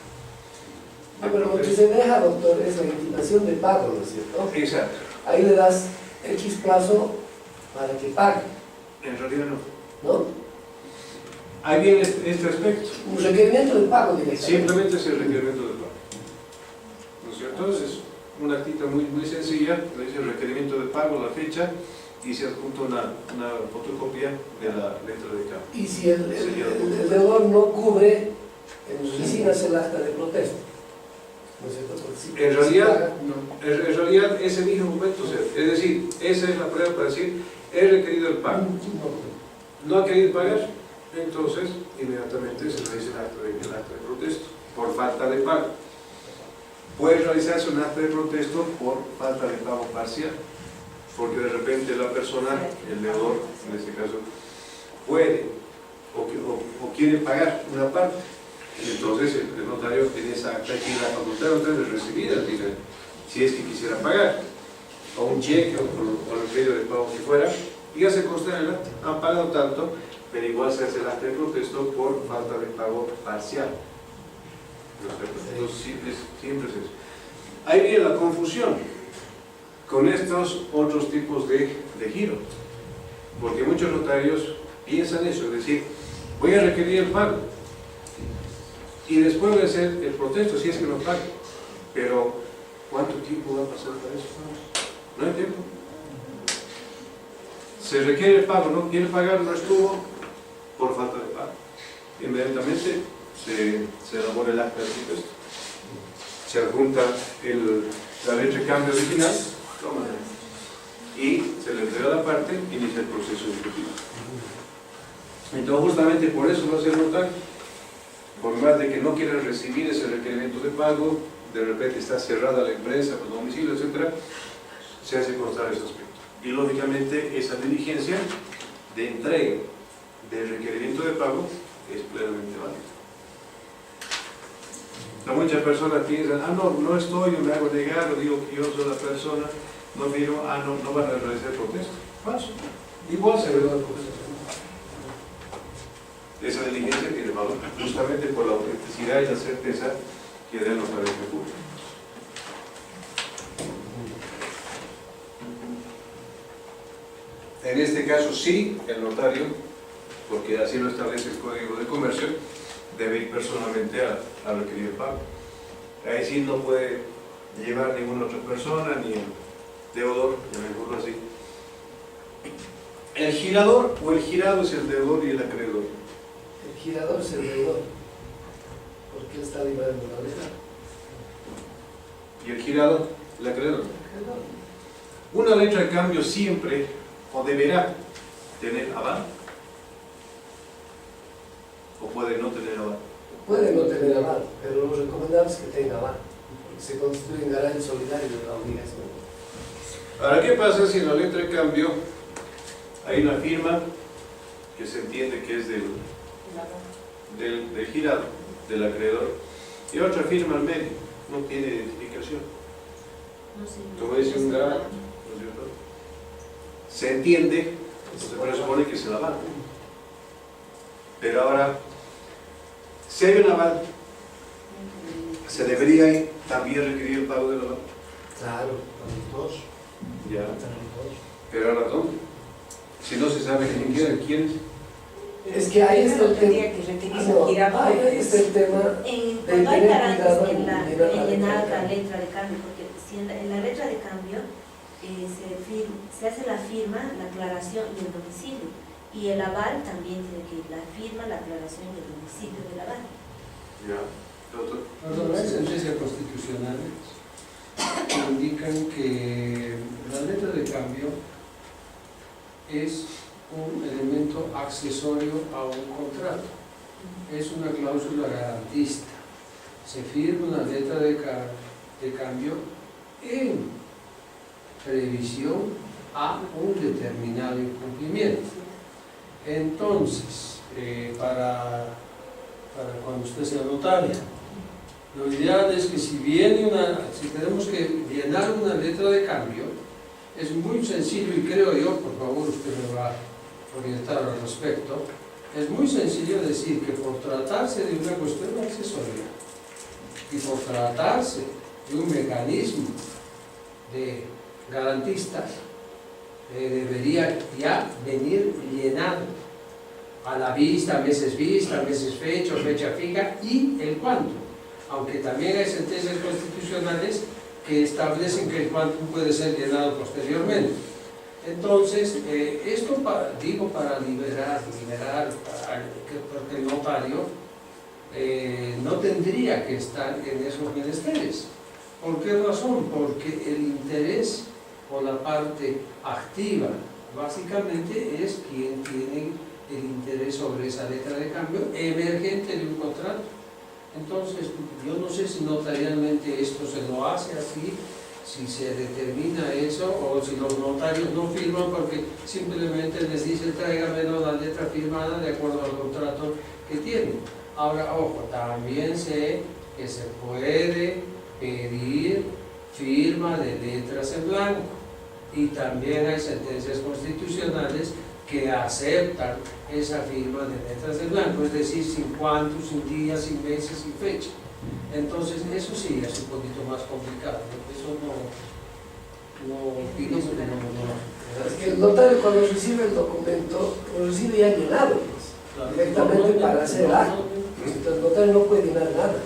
Pero lo que se deja, doctor, es la intimación de pago, ¿no es cierto? Exacto. Ahí le das X plazo para que pague. En realidad no. ¿No? Ahí viene este aspecto. Un requerimiento de pago directamente. Simplemente es el requerimiento de pago. ¿No es cierto? Entonces, una actita muy sencilla, le dice el requerimiento de pago, la fecha, y se adjunta una fotocopia de la letra de cambio. Y si el deudor no cubre, en sus oficinas el acta de protesta. ¿No es cierto? Si En realidad, paga, no. en realidad ese mismo momento, es decir, esa es la prueba para decir, he requerido el pago. No ha querido pagar, entonces inmediatamente se realiza el acta de protesto por falta de pago. Puede realizarse un acta de protesto por falta de pago parcial, porque de repente la persona, el deudor en este caso, puede o quiere pagar una parte. Entonces el notario en esa acta tiene la facultad de recibir el dinero, si es que quisiera pagar, o un cheque o el medio de pago que fuera, y hace constar en el acta, han pagado tanto, pero igual se hace el acta de protesto por falta de pago parcial. Entonces siempre es eso. Ahí viene la confusión con estos otros tipos de giro, porque muchos notarios piensan eso, es decir, voy a requerir el pago, y después de hacer el protesto, si es que no paga. Pero, ¿cuánto tiempo va a pasar para eso? No hay tiempo. Se requiere el pago, no quiere pagar, no estuvo por falta de pago. Inmediatamente se elabora el acta de protesto. Se adjunta la letra de cambio original, y se le entrega la parte, inicia el proceso ejecutivo. Entonces, justamente por eso no se nota, por más de que no quieran recibir ese requerimiento de pago, de repente está cerrada la empresa, los domicilios, etc., se hace constar ese aspecto. Y lógicamente esa diligencia de entrega del requerimiento de pago es plenamente válida. Muchas personas piensan, no estoy, yo me hago negar, o digo que yo soy la persona, no miro, no van a realizar protesto. Paso. Igual se realiza el proceso. Esa diligencia tiene valor, justamente por la autenticidad y la certeza que da el notario público. En este caso sí, el notario, porque así lo establece el Código de Comercio, debe ir personalmente a requerir el pago. Ahí sí no puede llevar ninguna otra persona, ni el deudor, llamémoslo así. El girador o el girado es el deudor y el acreedor. El girador es el deudor, porque él está liberando la letra. Y el girado, el acreedor. Una letra de cambio siempre o deberá tener aval, o puede no tener aval. Puede no tener aval, pero lo recomendable es que tenga aval, porque se constituye en garaje solidario de la obligación. Ahora, ¿qué pasa si en la letra de cambio hay una firma que se entiende que es del girado, del acreedor, y otra firma al medio, no tiene identificación? Como dice un grado, ¿no es cierto? Se entiende, se presupone que es el aval. Pero ahora, si hay un aval, ¿se debería también requerir el pago del aval? Claro, a los dos. Ya. Pero ahora, ¿dónde? Si no se sabe ni siquiera quién es. Es que ahí está el tema. Ahí está el tema. Cuando hay carácter en llenar la letra de cambio, porque si en la letra de cambio se hace la firma, la aclaración y el domicilio, y el aval también tiene que ir la firma, la aclaración y el domicilio del aval. Ya, doctor. Las sentencias constitucionales indican que la letra de cambio es un elemento accesorio a un contrato, es una cláusula garantista. Se firma una letra de cambio en previsión a un determinado incumplimiento. Entonces, para cuando usted sea notaria, lo ideal es que si tenemos que llenar una letra de cambio, es muy sencillo, y creo yo, por favor usted me va a orientar al respecto, es muy sencillo decir que por tratarse de una cuestión accesoria y por tratarse de un mecanismo de garantista, debería ya venir llenado a la vista, meses fecha, fecha fija y el cuánto, aunque también hay sentencias constitucionales que establecen que el cuánto puede ser llenado posteriormente. Entonces, esto digo para liberar porque el notario no tendría que estar en esos menesteres. ¿Por qué razón? Porque el interés o la parte activa básicamente es quien tiene el interés sobre esa letra de cambio emergente de un contrato. Entonces, yo no sé si notarialmente esto se lo hace así, si se determina eso, o si los notarios no firman porque simplemente les dice tráigamelo la letra firmada de acuerdo al contrato que tienen. Ahora, ojo, también sé que se puede pedir firma de letras en blanco, y también hay sentencias constitucionales que aceptan esa firma de letras en blanco, es decir, sin cuánto, sin días, sin meses, sin fecha. Entonces, eso sí es un poquito más complicado, eso no opino, porque no. Es que el notario cuando recibe el documento, lo recibe ya llenado, pues, directamente para hacer el acto. Entonces el notario no puede llenar nada.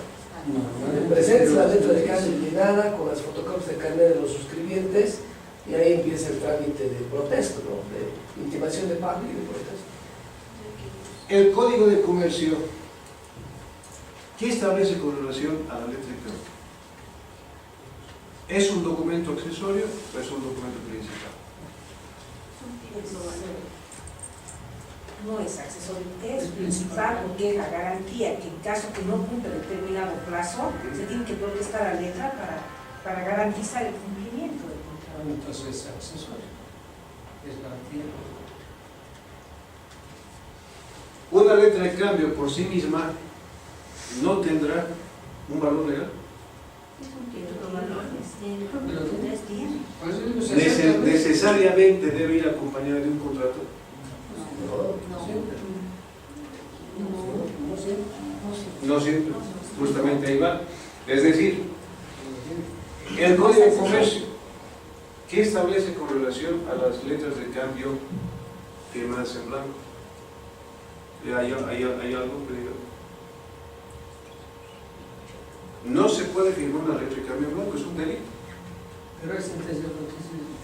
Presentes la letra de cambio llenada con las fotocopias de carnet de los suscribientes y ahí empieza el trámite de protesto, ¿no? De intimación de pago y de protesto. El Código de Comercio, ¿qué establece con relación a la letra de cambio? ¿Es un documento accesorio o es un documento principal? No es accesorio, es principal porque es la garantía que en caso que no cumpla determinado plazo, se tiene que protestar la letra para garantizar el cumplimiento del contrato. Entonces es accesorio, es garantía. Una letra de cambio por sí misma no tendrá un valor legal. Necesariamente debe ir acompañada de un contrato. No siempre, justamente ahí va. Es decir, el Código de Comercio, ¿qué establece con relación a las letras de cambio firmadas en blanco? ¿Hay algo que diga? No se puede firmar una letra de cambio en blanco, es un delito. Pero es sentencia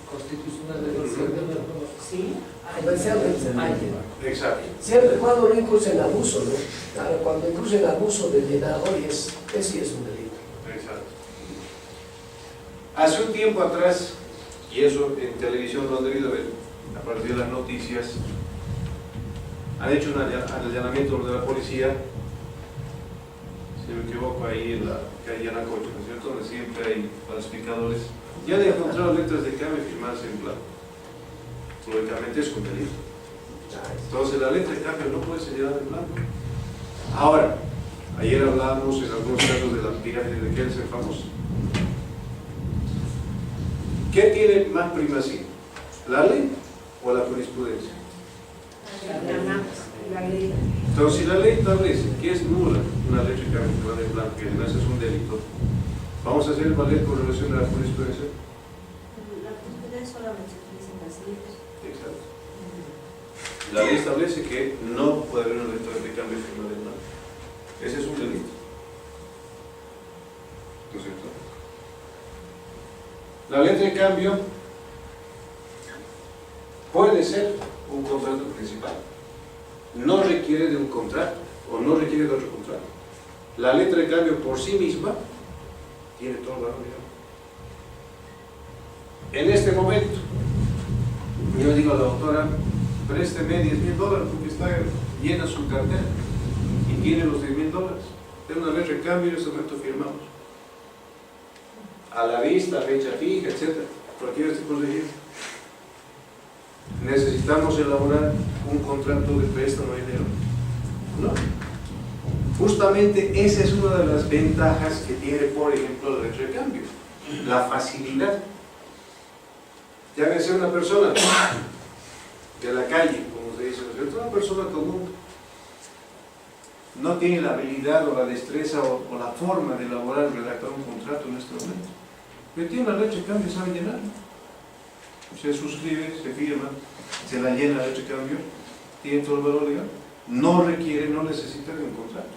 constitucional de Sí. Exacto. Siempre y cuando no incurse en abuso, ¿no? Claro, cuando incurse en abuso del llenador, ese sí es un delito. Exacto. Hace un tiempo atrás, y eso en televisión lo han debido ver, a partir de las noticias, han hecho un allanamiento de la policía, si no me equivoco, ahí en la calle Yanacocha, ¿no es cierto?, donde siempre hay falsificadores. Ya han encontrado letras de cambio firmadas en blanco. Lógicamente es un delito. Entonces la letra de cambio no puede ser llevada en blanco. Ahora, ayer hablábamos en algunos casos de la pirámide de Kelsen famoso. ¿Qué tiene más primacía? ¿La ley o la jurisprudencia? La ley. Entonces, si la ley establece que es nula una letra de cambio firmada en blanco, que además es un delito, ¿vamos a hacer valer con relación a la jurisprudencia? La jurisprudencia solamente se utiliza en las leyes. Exacto. La ley establece que no puede haber una letra de cambio firmada en blanco. Ese es un delito. ¿No es cierto? La letra de cambio puede ser un contrato principal. No requiere de un contrato o no requiere de otro contrato. La letra de cambio por sí misma tiene todo el valor legal. En este momento, yo digo a la autora, présteme $10,000 porque está llena su cartera y tiene los $10,000. Tengo una letra de cambio y en ese momento firmamos. A la vista, fecha fija, etc. Cualquier tipo de dinero. ¿Necesitamos elaborar un contrato de préstamo de dinero? No. Justamente esa es una de las ventajas que tiene, por ejemplo, la letra de cambio. La facilidad. Ya que sea una persona de la calle, como se dice, una persona común, no tiene la habilidad o la destreza o la forma de elaborar y redactar un contrato en este momento. Pero tiene una letra de cambio y sabe llenarla. Se suscribe, se firma, se la llena la letra de cambio, tiene todo el valor legal. No requiere, no necesita de un contrato.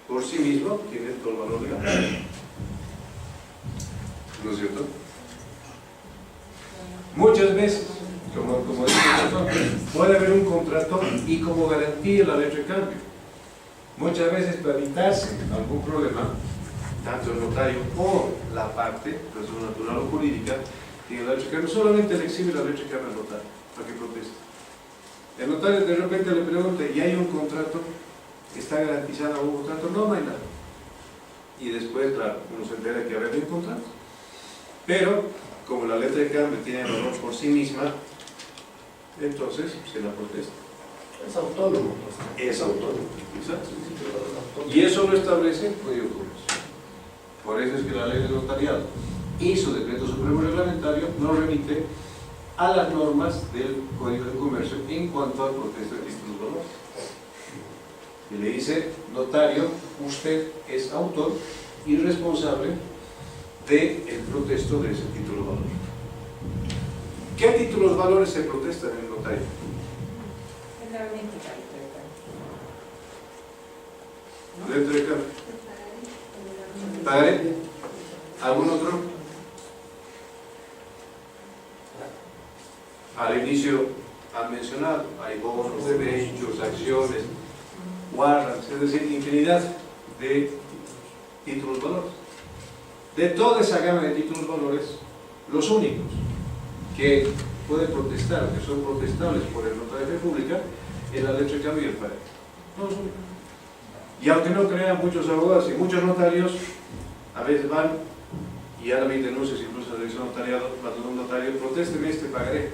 Por sí mismo tiene todo el valor legal. ¿No es cierto? Muchas veces, como dice el doctor, puede haber un contrato y como garantía la letra de cambio. Muchas veces para evitarse algún problema, tanto el notario o la parte, persona natural o jurídica, tiene la letra de cambio, solamente le exhibe la letra de cambio al notario para que proteste. El notario de repente le pregunta, ¿y hay un contrato? ¿Está garantizado un contrato? No, no hay nada. Y después, claro, uno se entera que había un contrato. Pero, como la letra de cambio tiene valor por sí misma, entonces se la protesta. Es autónomo. Es autónomo, exacto. Y eso lo establece el Código de Comercio. Por eso es que la ley de notariado y su decreto supremo reglamentario nos remite a las normas del Código de Comercio en cuanto al protesto de títulos de valor. Y le dice, notario, usted es autor y responsable del protesto de ese título de valor. ¿Qué títulos de valores se protestan en el notario? Generalmente Letra de cambio. ¿Pagaré? ¿Algún otro? Al inicio han mencionado, hay bonos, derechos, acciones, warrants, es decir, infinidad de títulos valores. De toda esa gama de títulos valores, los únicos que pueden protestar, que son protestables por el notario de fe pública, es la letra de cambio y el pagaré. No los únicos. Y aunque no crean, muchos abogados y muchos notarios a veces van y ahora hay denuncias incluso de dirección notariado, cuando un notario protésteme este pagaré.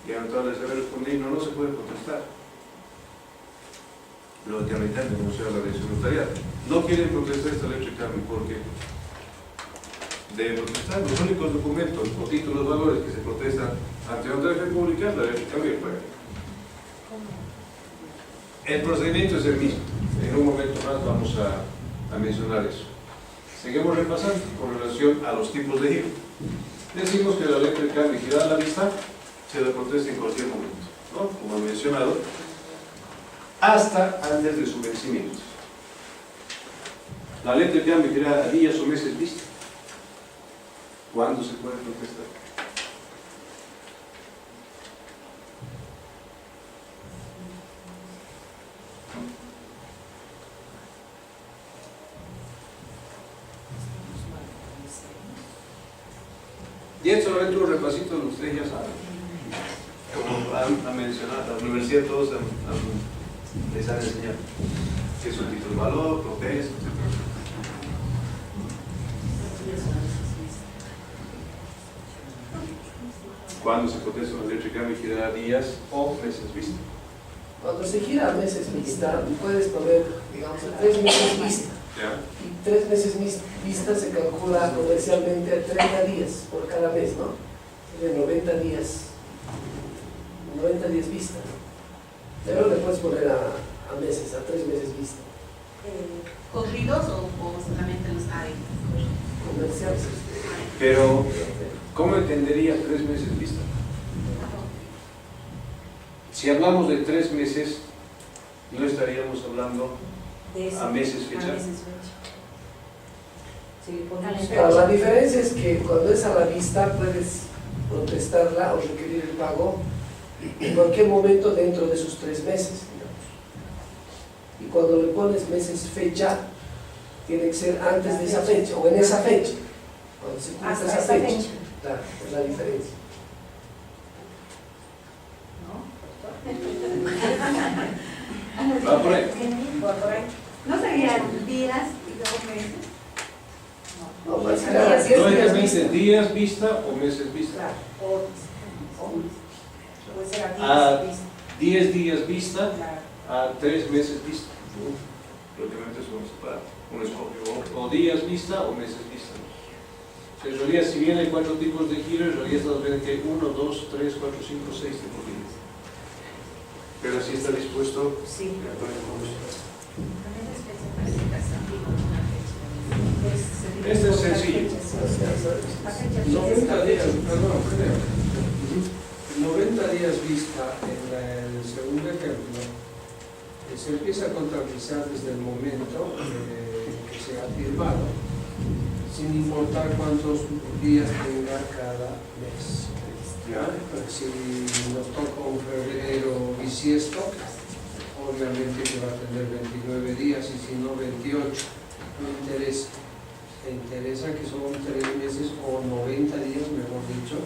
Y a notario les debe responder, no se puede protestar. Lógicamente han denunciado a la dirección notariado. No quieren protestar esta letra de cambio porque deben protestar. Los únicos documentos o títulos valores que se protestan ante la notaría pública es la letra de cambio y el pagaré. El procedimiento es el mismo. En un momento más vamos a mencionar eso. Seguimos repasando con relación a los tipos de giro. Decimos que la letra de cambio y girar a la vista se le protesta en cualquier momento, ¿no? Como he mencionado, hasta antes de su vencimiento. La letra de cambio y girar a días o meses vista. ¿Cuándo se puede protestar? Y esto solamente un repasito de ustedes ya saben. Como han mencionado, la universidad todos les han enseñado qué es un título de valor, protesta, etc. ¿Cuándo se protesta una letra de cambio y gira a días o meses vista? Cuando se gira a meses vista, puedes poner, digamos, 3 meses vista. ¿Ya? Y 3 meses vista se calcula comercialmente a 30 días por cada mes, ¿no? De 90 días vista. Pero le puedes poner a meses, a 3 meses vista. ¿Corridos o solamente los hay? Comerciales. Pero, ¿cómo entendería 3 meses vista? Si hablamos de 3 meses, no estaríamos hablando a meses fecha. Claro, la diferencia es que cuando es a la vista puedes protestarla o requerir el pago en cualquier momento dentro de esos 3 meses, digamos. Y cuando le pones meses fecha, tiene que ser antes de esa fecha o en esa fecha. Cuando se cumple esa fecha. Claro, es la diferencia. ¿Va por ahí? ¿No serían días y luego meses? No, pues será 10 días Lógicamente, vista. días vista o meses vista. A 10 días vista, a 3 meses vista. Lógicamente eso vamos a separar. Uno escoge o días vista o meses vista. O sea, en realidad, si bien hay 4 tipos de giro, en realidad estamos viendo que hay 1, 2, 3, 4, 5, 6 tipos de giro. Pero si está dispuesto, Sí. Este es sencillo. 90 días, perdón, creo. 90 días vista en el segundo ejemplo, se empieza a contabilizar desde el momento que se ha firmado, sin importar cuántos días tenga cada mes. ¿Ya? Si nos toca un febrero bisiesto, obviamente que va a tener 29 días y si no 28. No interesa. Me interesa que son 3 meses o 90 días, mejor dicho,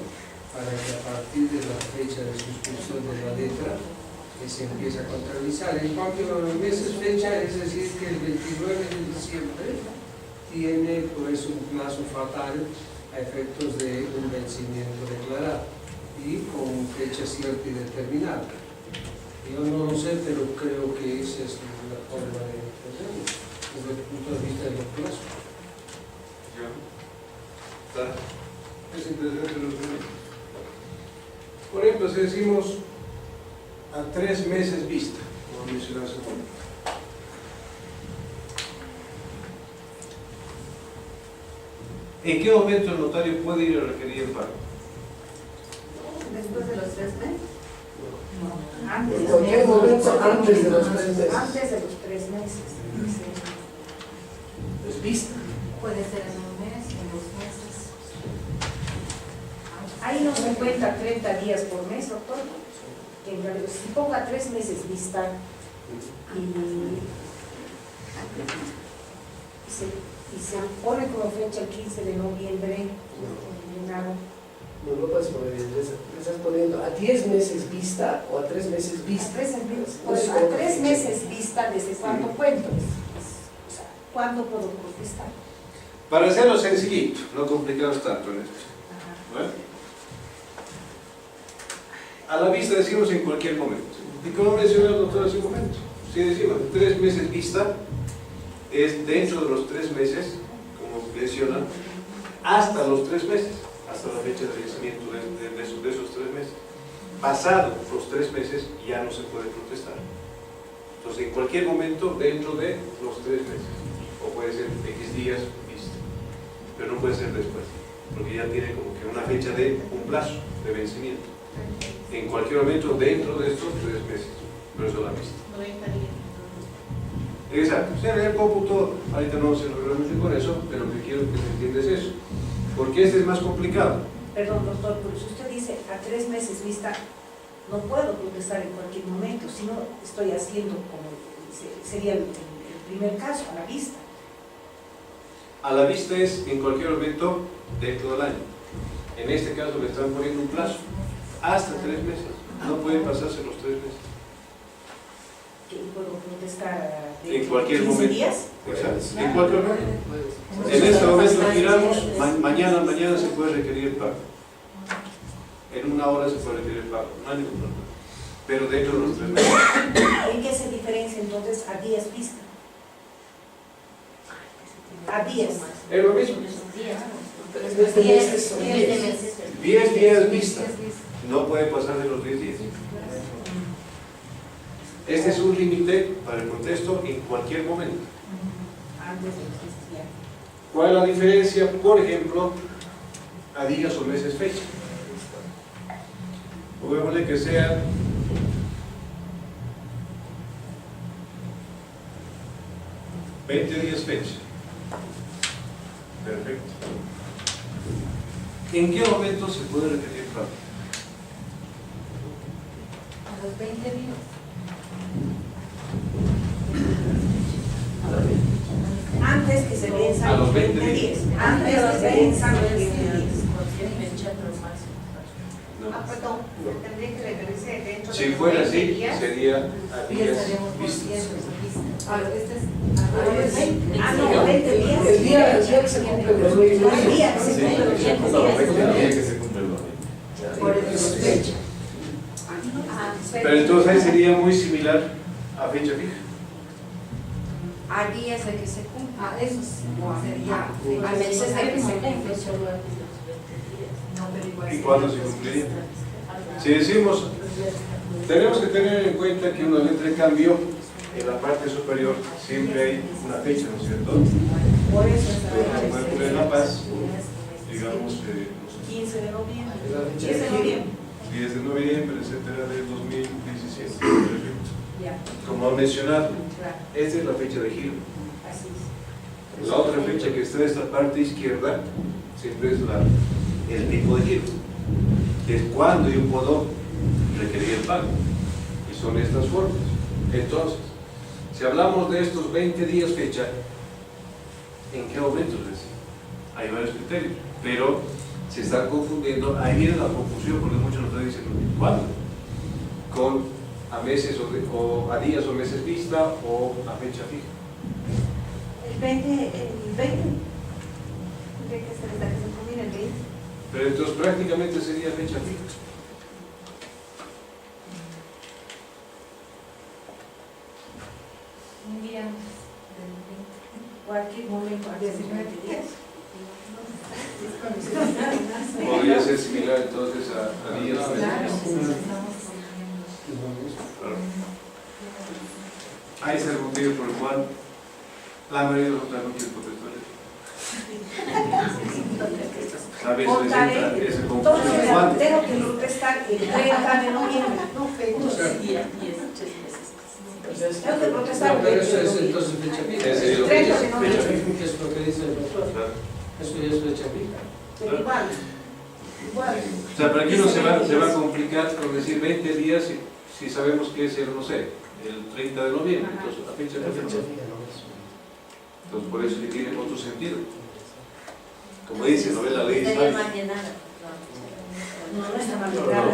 para que a partir de la fecha de suscripción de la letra se empiece a contabilizar. En cambio, los meses fecha, es decir, que el 29 de diciembre tiene pues un plazo fatal a efectos de un vencimiento declarado y con fecha cierta y determinada. Yo no lo sé, pero creo que esa es la forma de hacerlo desde el punto de vista de los plazos. Es interesante los números. Por ejemplo, si decimos a 3 meses vista, como mencioné hace un momento. ¿En qué momento el notario puede ir a requerir el pago? Después de los 3 meses. Antes En de cualquier momento antes de los 3 meses. Antes de los 3 meses. Es vista. Puede ser en un mes, en 2 meses. Ahí no se cuenta 30 días por mes, doctor. En realidad, si ponga 3 meses vista y se pone como fecha el 15 de noviembre, No lo puedes poner, le estás poniendo a 10 meses vista o a 3 meses vista. pues a 3 meses vista, ¿desde cuándo cuento? O sea, ¿cuándo puedo protestar? Para hacerlo sencillito, no complicaros tanto en esto. ¿Vale? A la vista decimos en cualquier momento. Y como mencionó el doctor hace un momento, si decimos 3 meses vista, es dentro de los 3 meses, como mencionan, hasta los 3 meses, hasta la fecha de vencimiento de esos 3 meses. Pasado los 3 meses ya no se puede protestar. Entonces, en cualquier momento dentro de los 3 meses, o puede ser X días vista, pero no puede ser después, porque ya tiene como que una fecha de un plazo de vencimiento. En cualquier momento dentro de estos 3 meses, pero eso es la vista. 90 días. Exacto, o sea, en el cómputo, ahorita no se lo realmente con eso, pero lo que quiero que se entienda es eso, porque este es más complicado. Perdón, doctor, pero si usted dice a 3 meses vista, no puedo protestar en cualquier momento, si no estoy haciendo como sería el primer caso, a la vista. A la vista es en cualquier momento dentro del año. En este caso le están poniendo un plazo, hasta 3 meses, no pueden pasarse los 3 meses. ¿Que puedo protestar En cualquier 15 momento. días? Exacto, en cualquier momento. En este momento giramos, mañana se puede requerir el pago. En 1 hora se puede requerir el pago, no hay ningún problema. Pero dentro de los 3 meses. ¿En qué se diferencia entonces a días vista? A días. Es lo mismo. 3 meses son 10. 10 días vista. No puede pasar de los 10 días. Este es un límite para el protesto en cualquier momento. Antes de los 10 días. ¿Cuál es la diferencia? Por ejemplo, a días o meses fecha. Pongámosle que sea 20 días fecha. Perfecto. ¿En qué momento se puede requerir pago? A los 20 días. Antes que se A venzan los los 20 20 días. días. Antes que se venzan los 20 días. Cualquier fecha, pero máximo. No. Perdón, tendría que referirse dentro de Si los fuera 20 así, días. sería a Y días estaríamos por vistos. 10 Ah, este es Ah, no, 20 días. El día que se cumplen los 20 días. El día que se Sí, cumple los 20 no, días. el día que se cumple el 20. Por eso fecha. Pero entonces ahí sería muy similar a fecha fija. A días de que se cumpla. Eso sería. A A meses de que se cumpla. ¿Y cuándo se cumpliría? Si decimos, tenemos que tener en cuenta que una letra de cambio en la parte superior siempre hay una fecha, ¿no es cierto? Por eso Se puede poner La Paz, digamos, 15 de noviembre. Es la fecha 10 de de noviembre. 10 de noviembre, etcétera, del 2017. Perfecto. Ya, Como ha mencionado, claro. esta es la fecha de giro. Así es. La otra fecha que está en esta parte izquierda siempre es el tipo de giro, que es cuando yo puedo requerir el pago, y son estas formas. Entonces, si hablamos de estos 20 días fecha, ¿en qué momento es decir? Hay varios criterios, pero se están confundiendo, ahí viene la confusión, porque muchos nos dicen, ¿cuándo? Con a meses o a días o meses vista o a fecha fija. El 20, ¿de qué se les da que se combina el 20? Pero entonces prácticamente sería fecha fija. un día antes del 20. Cualquier momento antes de 20 días. Podría ser similar entonces a días o meses. Claro, Claro. Ahí es el motivo por el cual la mayoría de los no quieren protestar. A veces Contaré, entra esa entonces confusión. ¿Cuándo? tengo que protestar el 30 de noviembre. Tengo que protestar No, el pero 30 eso de es noviembre. entonces fecha fija. Ese es lo que 30 de dice, noviembre. fecha fija. ¿Qué es lo que dice el doctor? Claro. Eso ya es fecha fija. Pero igual. O sea, ¿para qué no se va a complicar con decir 20 días si sabemos que es el, no sé, el 30 de noviembre? Entonces, la fecha La fecha fija. fija, ¿no? Entonces, por eso que tiene otro sentido. Como dice, ¿no ve la ley? Estaría ¿Sabe? mal llenada. No está mal llegada.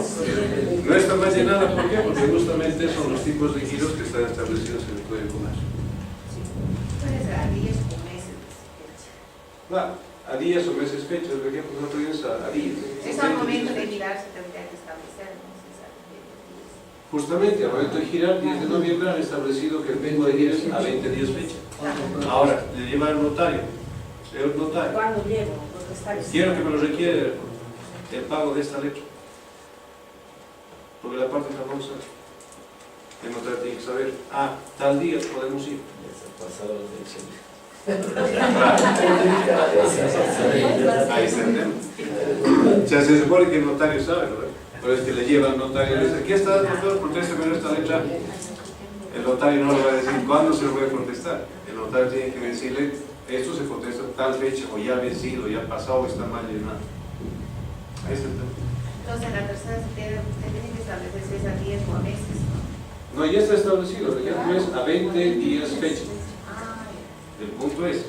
No está más llenada, ¿por qué? Porque justamente son los tipos de giros que están establecidos en el Código de Comercio. Puede ser a días o meses. Claro, a días o meses fechas, por ejemplo, no tienes a días. Es al momento de girar se tendría que establecer, ¿no? Si sabe que días. Justamente, al momento de girar, 10 de noviembre han establecido que el tiempo de girar es a 20 días fecha. Ahora, le lleva al notario. Señor notario, ¿Cuándo llego? Protestar. quiero que me lo requiere el pago de esta letra. Porque la parte famosa, el notario tiene que saber, tal día podemos ir. Ahí está el tema. O sea, se supone que el notario sabe, ¿no? Pero es que le lleva al notario y le dice, aquí está, doctor, contésteme esta letra. El notario no le va a decir cuándo se lo puede contestar. El notario tiene que decirle, esto se contesta tal fecha, o ya ha vencido, ya ha pasado, o está mal llenado. Ahí está el tema. Entonces, la tercera se tiene que establecer si es a días o a meses, ¿no? No, ya está establecido, el ejemplo es a 20 días fecha. Ah, El punto es,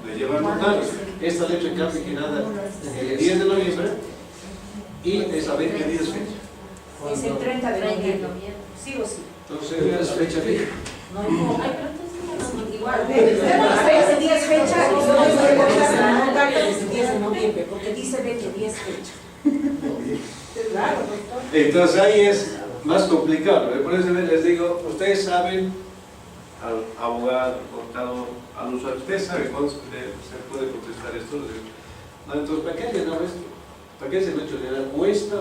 le lleva al notario, esta letra cambia que nada, el 10 de noviembre, y es a 20 días fecha. Es el 30 de 30 de noviembre. noviembre. Sí o sí. Entonces, es fecha fija. No, igual. A 20 días fecha y no puede contar al notario desde el 10 de noviembre, porque dice 20 días fecha. Claro, doctor. Entonces ahí es más complicado, ¿no? Por eso les digo, ustedes saben, al abogado, al contador, al usuario, ustedes saben cuándo se puede contestar esto. No, entonces, ¿para qué llenar esto? ¿Para qué se lo ha hecho llenar? O esta,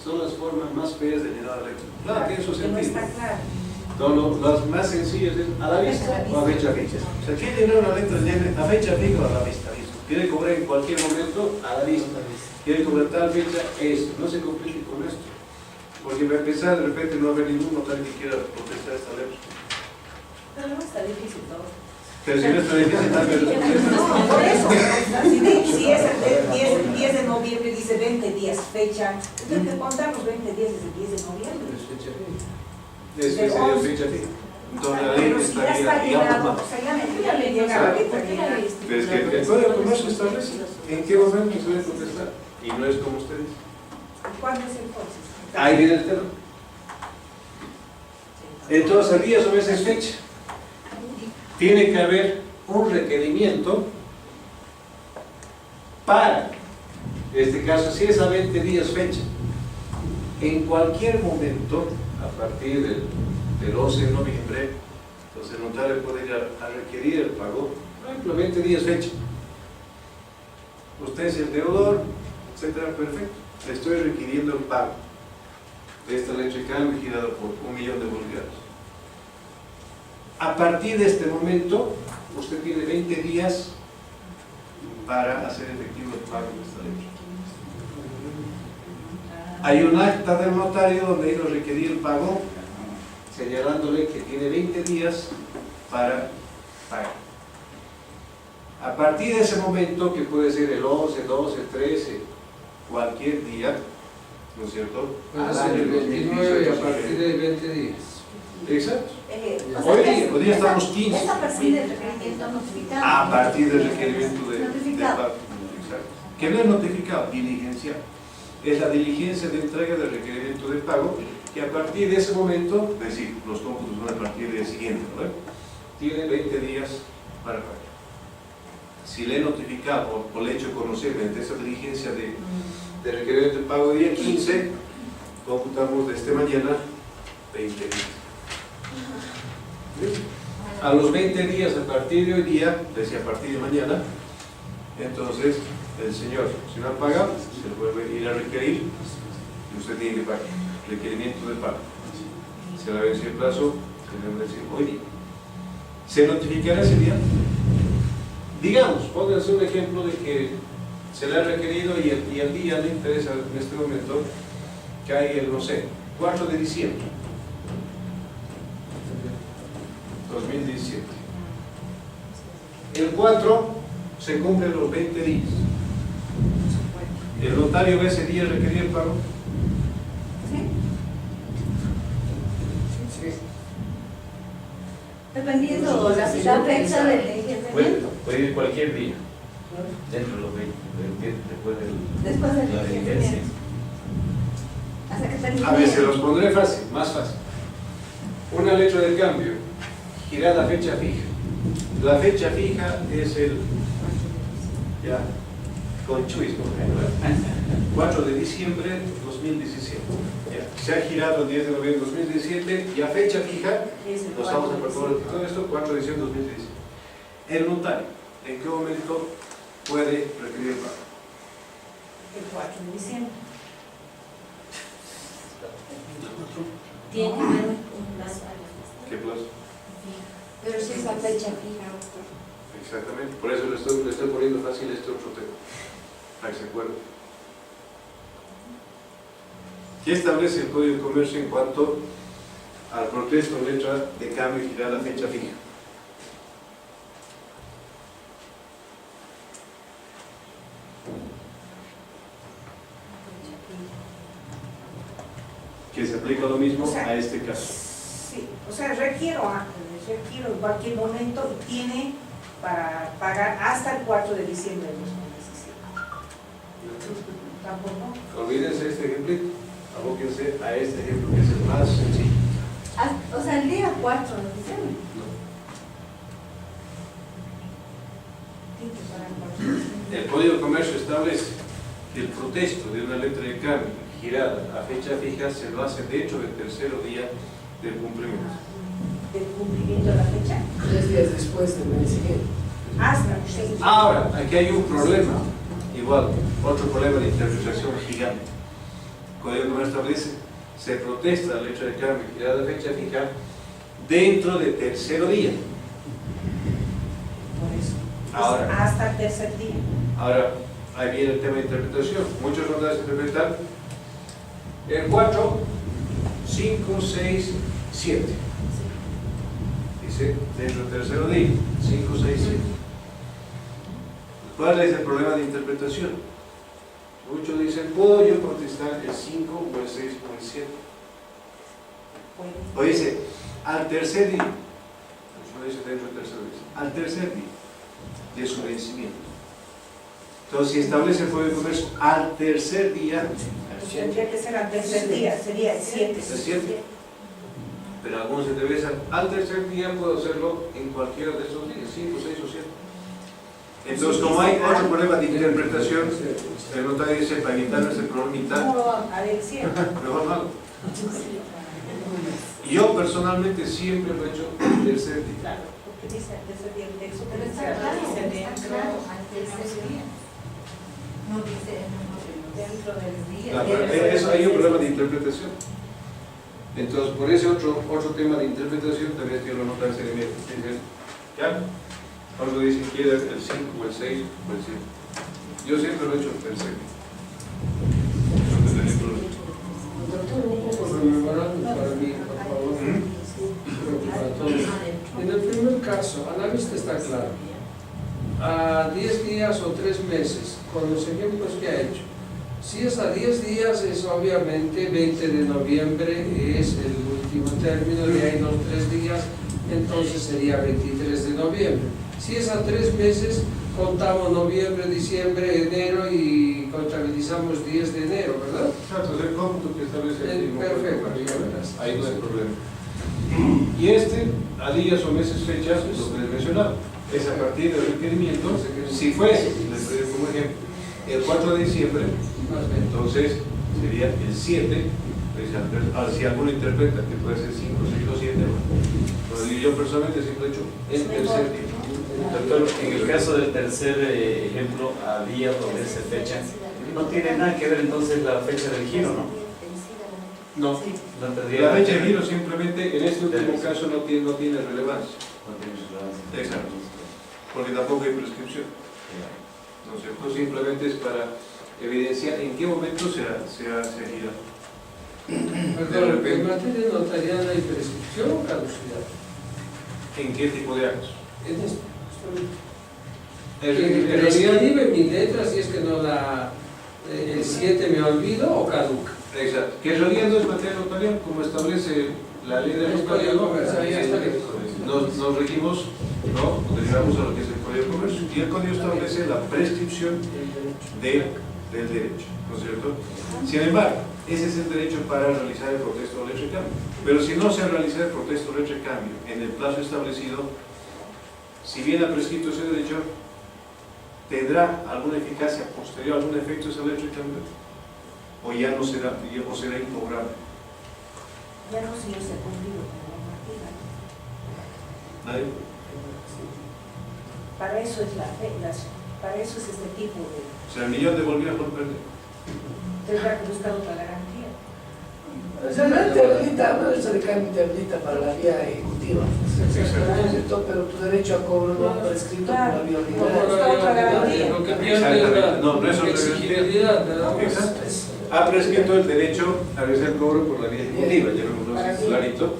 son las formas más feas de llenar la letra. Claro, tiene su Que no sentido. está claro. No, las más sencillas es a la vista o a fecha fija. O sea, ¿quiere llenar una letra a fecha fija o a la vista? Quiere cobrar en cualquier momento a la vista. Quiere cobrar tal fecha, eso. No se complique con esto. Porque para empezar, de repente no va a haber ningún notario que quiera contestar esta letra. Pero no está difícil todo. Pero si no está difícil, tal vez lo contestan. No, por eso. Si es el 10 de noviembre, dice 20 días fecha. Entonces, que contamos 20 días desde el 10 de noviembre. Es fecha fija. Eso sería fecha fija. Entonces la ley Pero si ya está estaría, digamos, llegado, más. o sea, ya le llega la letra llegada. Pero es que el Código de Comercio establece en qué momento se debe contestar. Y no es como ustedes. ¿Cuándo es entonces? Ahí viene el tema. Entonces, a días o meses fecha. Tiene que haber un requerimiento para, en este caso, si es a 20 días fecha, en cualquier momento, a partir del 11 de noviembre, entonces el notario puede ir a requerir el pago, por ejemplo, 20 días fecha. Usted es el deudor, etcétera, perfecto. Le estoy requiriendo el pago de esta letra de cambio girada por 1.000.000 de bolivianos. A partir de este momento, usted tiene 20 días para hacer efectivo el pago de esta letra. Hay un acta del notario donde iba a requerir el pago, señalándole que tiene 20 días para pagar. A partir de ese momento, que puede ser el 11, 12, 13, cualquier día, ¿no es cierto? Puede ser el 29 y a partir de 20 días. Exacto. O sea, Hoy día estamos 15. Es a partir del requerimiento notificado. A partir del requerimiento de Notificado. pago. Exacto. Que no es notificado, diligenciado. Es la diligencia de entrega del requerimiento de pago, que a partir de ese momento, es decir, los cómputos son a partir del siguiente, ¿no? Tiene 20 días para pagar. Si le he notificado o le he hecho conocer mediante esa diligencia de requerimiento de pago día 15, computamos desde mañana 20 días. A los 20 días, a partir de hoy día, decía a partir de mañana, entonces el señor, si no ha pagado, se vuelve a ir a requerir y usted tiene que pagar. Requerimiento de pago. Se le vence el plazo, se le va a decir hoy día. ¿Se notificará ese día? Digamos, pónganse un ejemplo de que se le ha requerido y el día le interesa en este momento que hay el, no sé, 4 de diciembre 2017. El 4 se cumplen los 20 días. ¿El notario ese día requería el pago? Dependiendo la fecha del ejercimiento. Puede ir cualquier día, dentro de los 20, después Después del la vigencia. ejercimiento. Hasta que termine. A ver, se los pondré fácil, más fácil. Una letra de cambio, girada a fecha fija. La fecha fija es el, ya, con chuismo, 4 de diciembre de 2017. Ya, se ha girado el 10 de noviembre de 2017 y a fecha fija, nos vamos a preparar todo esto, 4 de diciembre de 2017. El notario, ¿en qué momento puede requerir el pago? El 4 de diciembre. Tiene un plazo. ¿Qué plazo? Pero si esa fecha fija, doctor. Exactamente, por eso le estoy poniendo fácil este otro tema, para que se acuerden. ¿Qué establece el Código de Comercio en cuanto al protesto letra de cambio y girada a fecha fija? Que se aplica lo mismo a este caso. Sí, o sea, requiero en cualquier momento y tiene para pagar hasta el 4 de diciembre de 2017. Tampoco. Olvídense este ejemplito, abóquense a este ejemplo que es el más sencillo. O sea, el día 4 de diciembre. El Código de Comercio establece que el protesto de una letra de cambio girada a fecha fija se lo hace de hecho el tercero día del cumplimiento. ¿Del cumplimiento de la fecha? 3 días después del mes siguiente. Hasta 6 días. Ahora, aquí hay un problema, igual, otro problema de interpretación gigante. El Código de Comercio establece, se protesta la letra de cambio girada a fecha fija dentro del tercero día. Por eso. Ahora. Hasta el tercer día. Ahora, ahí viene el tema de interpretación. Muchos notables interpretan el 4, 5, 6, 7. Dice, dentro del tercero día, 5, 6, 7. ¿Cuál es el problema de interpretación? Muchos dicen, ¿puedo yo protestar el 5 o el 6 o el 7? O dice, al tercer día. Eso dice dentro del tercer día. Al tercer día de su vencimiento. Entonces, si establece el Código de Comercio al tercer día, Tendría que ser al tercer día, sería el 7. el 7. Pero algunos se interesan, al tercer día puedo hacerlo en cualquiera de esos días, 5, 6 o 7. Entonces, como hay otro problema de interpretación, el notario dice, para evitar ese problemita, ¿Cómo lo van a decir? mejor no hago. Yo personalmente siempre lo he hecho el tercer día. Claro, porque dice el tercer día el texto. Pero está claro, está claro, al tercer día. No dice dentro del día. Claro, eso hay un problema de interpretación. Entonces, por ese otro tema de interpretación, también quiero notar ese elemento. ¿Ya? Cuando dicen quiere el 5 o el 6 o el 7. Yo siempre lo he hecho el tercer día. Doctor, un poco rememorando para mí, por favor, para todos. En el primer caso, a la vista está claro. A 10 días o 3 meses, con los ejemplos que ha hecho. Si es a 10 días, es obviamente 20 de noviembre, es el último término, y hay 2-3 días, entonces sería 23 de noviembre. Si es a 3 meses, contamos noviembre, diciembre, enero y contabilizamos 10 de enero, ¿verdad? Exacto, es el cómputo que establece el mismo. Perfecto, ya verás. Ahí no hay problema. Y a días o meses fechas, lo que les mencionaba, es a partir del requerimiento, si fuese, les doy como ejemplo, el 4 de diciembre, entonces sería el 7, si alguno interpreta que puede ser 5, 6 o 7, bueno, yo personalmente siempre he hecho el tercer día. Doctor, en el caso del tercer ejemplo, a día o meses fecha, no tiene nada que ver entonces la fecha del giro, ¿no? No, No tendría la nada fecha que de ver. giro simplemente en este último caso no tiene relevancia. No tiene relevancia. Exacto. Porque tampoco hay prescripción. ¿no es cierto? Simplemente es para evidenciar en qué momento se haría. Perdón, ¿en materia notarial hay prescripción o caducidad? ¿En qué tipo de actos? En esto, En que realidad, prescribe mi letra si es que no da el 7 me olvido o caduca. exacto. Que en realidad no es materia notarial, como establece la ley de notariado, nos regimos, ¿no? Nos derivamos a lo que es el Código de Comercio. Y el Código establece la prescripción del derecho, ¿no es cierto? Sin embargo, ese es el derecho para realizar el protesto de letra de cambio. Pero si no se realiza el protesto de letra de cambio en el plazo establecido, si bien ha prescrito ese derecho, ¿tendrá alguna eficacia posterior, algún efecto esa letra de cambio? ¿O ya no será, o será incobrable? Ya no sé si se ha cumplido con la normativa. ¿Nadie? Para eso es para eso es este tipo de... O sea, el millón de bolivianos no perder. Tendrá que buscar otra garantía. O sea, no te habilita, una letra de cambio te habilita para la vía ejecutiva. ¿Cierto? Pero tu derecho a cobro no ha prescrito por la vía ordinaria. Lo que pierde es la No es otra exigibilidad, ¿verdad? Exacto. Ha prescrito el derecho a realizar el cobro por la vía ejecutiva, llamémoslo así clarito,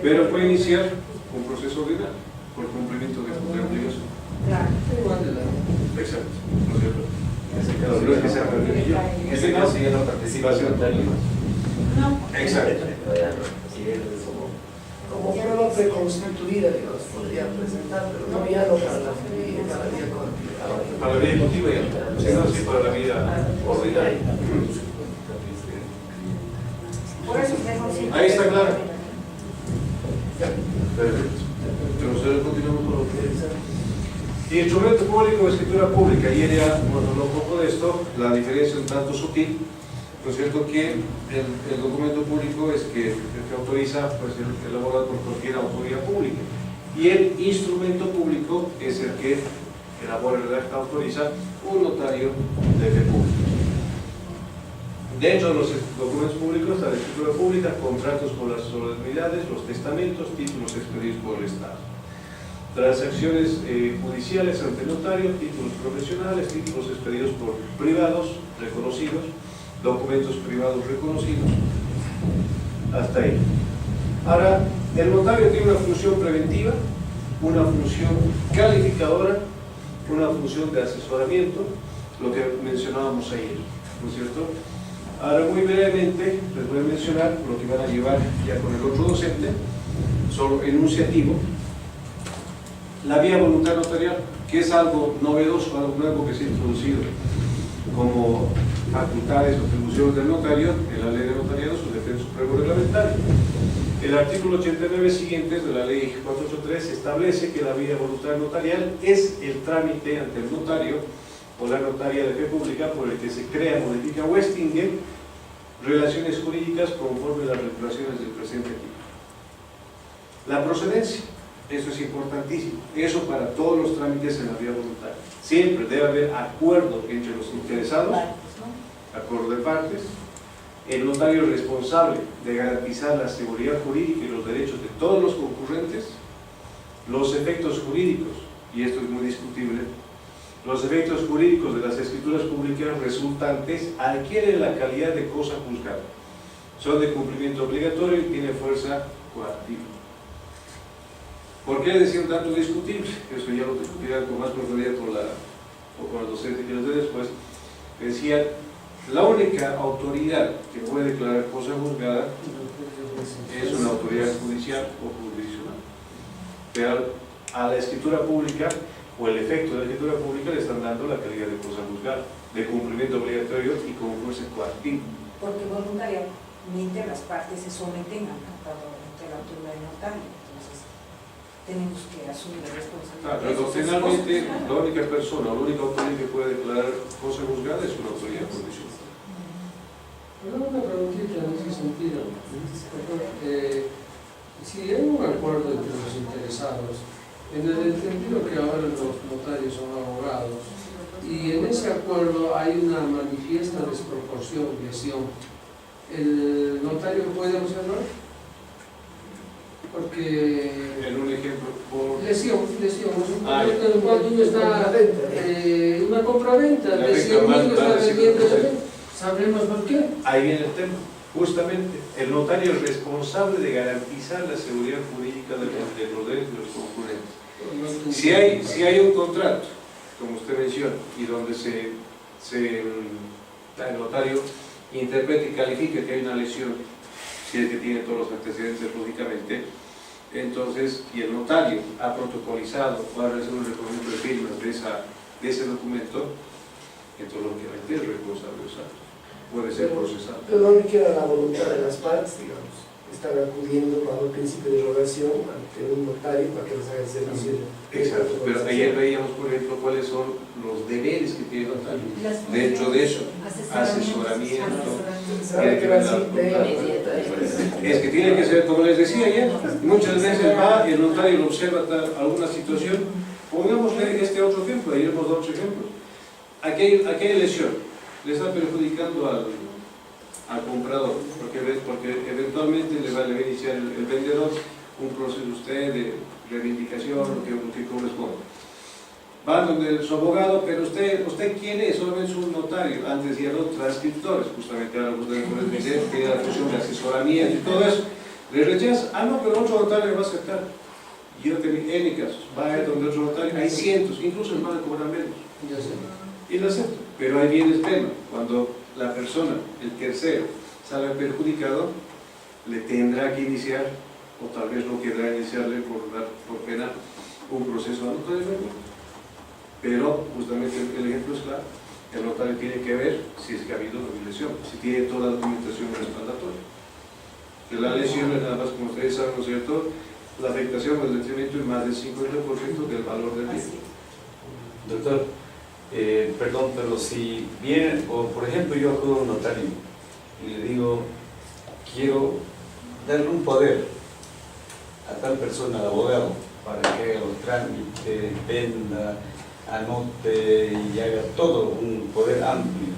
pero puede iniciar un proceso ordinario por cumplimiento de obligación. Claro. Exacto, ¿no es cierto? En este caso, no es que sea perdido. En este caso, ya no participa notario. No. Exacto. Como prueba preconstituida, digamos, podría presentar, pero no ya no para la vía coactiva. Para la vía ejecutiva ya no, sino así para la vía ordinaria. Por eso tengo siempre... Ahí está claro. Perfecto. Entonces continuamos con lo que y instrumento público o escritura pública. Ayer ya nos habló un poco de esto, la diferencia un tanto sutil, ¿no es cierto? Que el documento público es que autoriza, pues, el elaborado por cualquier autoridad pública, y el instrumento público es el que elabora y redacta, autoriza un notario de fe pública. Dentro de los documentos públicos está la escritura pública, contratos con las solemnidades, los testamentos, títulos expedidos por el Estado, transacciones judiciales ante notario, títulos profesionales, títulos expedidos por privados reconocidos, documentos privados reconocidos, hasta ahí. Ahora, el notario tiene una función preventiva, una función calificadora, una función de asesoramiento, lo que mencionábamos ayer, ¿no es cierto? Ahora, muy brevemente les voy a mencionar lo que van a llevar ya con el otro docente, solo enunciativo, la vía voluntaria notarial, que es algo novedoso, algo nuevo que se ha introducido como facultades o atribuciones del notario en la ley de notariado, su defensa supremo reglamentario. El artículo 89 siguientes de la ley 483 establece que la vía voluntaria notarial es el trámite ante el notario o la notaria de fe pública por el que se crea, modifica o extingue relaciones jurídicas conforme a las regulaciones del presente artículo. La procedencia, eso es importantísimo, eso para todos los trámites en la vía voluntaria. Siempre debe haber acuerdo entre los interesados, acuerdo de partes, el notario responsable de garantizar la seguridad jurídica y los derechos de todos los concurrentes, los efectos jurídicos, y esto es muy discutible, los efectos jurídicos de las escrituras públicas resultantes adquieren la calidad de cosa juzgada, son de cumplimiento obligatorio y tienen fuerza coactiva. ¿Por qué decir un tanto discutible? Eso ya lo discutirán con más profundidad con el docente que nos dé después. Decía, la única autoridad que puede declarar cosa juzgada es una autoridad judicial o jurisdiccional. Pero a la escritura pública o el efecto de la escritura pública le están dando la calidad de cosa juzgada, de cumplimiento obligatorio y con fuerza coactiva. Porque voluntariamente las partes se someten al tratado ante la autoridad notaria. Entonces, tenemos que asumir la responsabilidad. Pero doctrinalmente, la única persona, la única autoridad que puede declarar cosa juzgada es una autoridad judicial. Pero una preguntita en ese sentido. Si hay un acuerdo entre los interesados, en el entendido que ahora los notarios son abogados, y en ese acuerdo hay una manifiesta desproporción, lesión, ¿el notario puede observar? Porque En un ejemplo, por lesión, un Ah, proyecto en el cual uno está una compraventa La de venta 100.000 más está de vendiendo 5%. sabremos por qué. ahí viene el tema. Justamente, el notario es responsable de garantizar la seguridad jurídica de los derechos de los concurrentes. Si hay un contrato, como usted menciona, y donde el notario interpreta y califica que hay una lesión, si es que tiene todos los antecedentes lógicamente, entonces, y el notario ha protocolizado o ha realizado un reconocimiento de firmas de ese documento, entonces lógicamente es responsable de usarlo, puede ser procesado. Pero donde queda la voluntad de las partes, digamos. Están acudiendo bajo el principio de rogación ante un notario para que les haga el servicio. Exacto, pero ayer veíamos, por ejemplo, cuáles son los deberes que tiene el notario. Dentro de eso, asesoramiento. Sabe que va Es que tiene que ser, como les decía ayer, muchas veces va y el notario observa alguna situación. Pongámosle este otro ejemplo, ayer hemos dado otro ejemplo. Aquella lesión le está perjudicando al comprador, porque eventualmente le va a iniciar el vendedor un proceso de reivindicación, lo que corresponde. Va donde su abogado, pero usted ¿quién es? Solamente es un notario. Antes decía los transcriptores, justamente ahora tiene la función de asesoramiento y todo eso. Le rechaza, no, pero otro notario le va a aceptar. Yo tengo N casos, va a ir donde otro notario, hay cientos, incluso el van a cobrar menos. Y lo acepto. Pero ahí viene el tema, cuando la persona, el tercero, sale perjudicado, le tendrá que iniciar, o tal vez no querrá iniciarle por pena, un proceso de autodefensa. Pero justamente el ejemplo es claro, el notario tiene que ver si es que ha habido una lesión, si tiene toda la documentación respaldatoria. Que la lesión es nada más, como ustedes saben, ¿no es cierto?, la afectación del detrimento es más del 50% del valor del bien. Doctor, perdón, pero si viene, o por ejemplo yo acudo a un notario y le digo, quiero darle un poder a tal persona, al abogado, para que haga los trámites, venda, anote y haga todo, un poder amplio.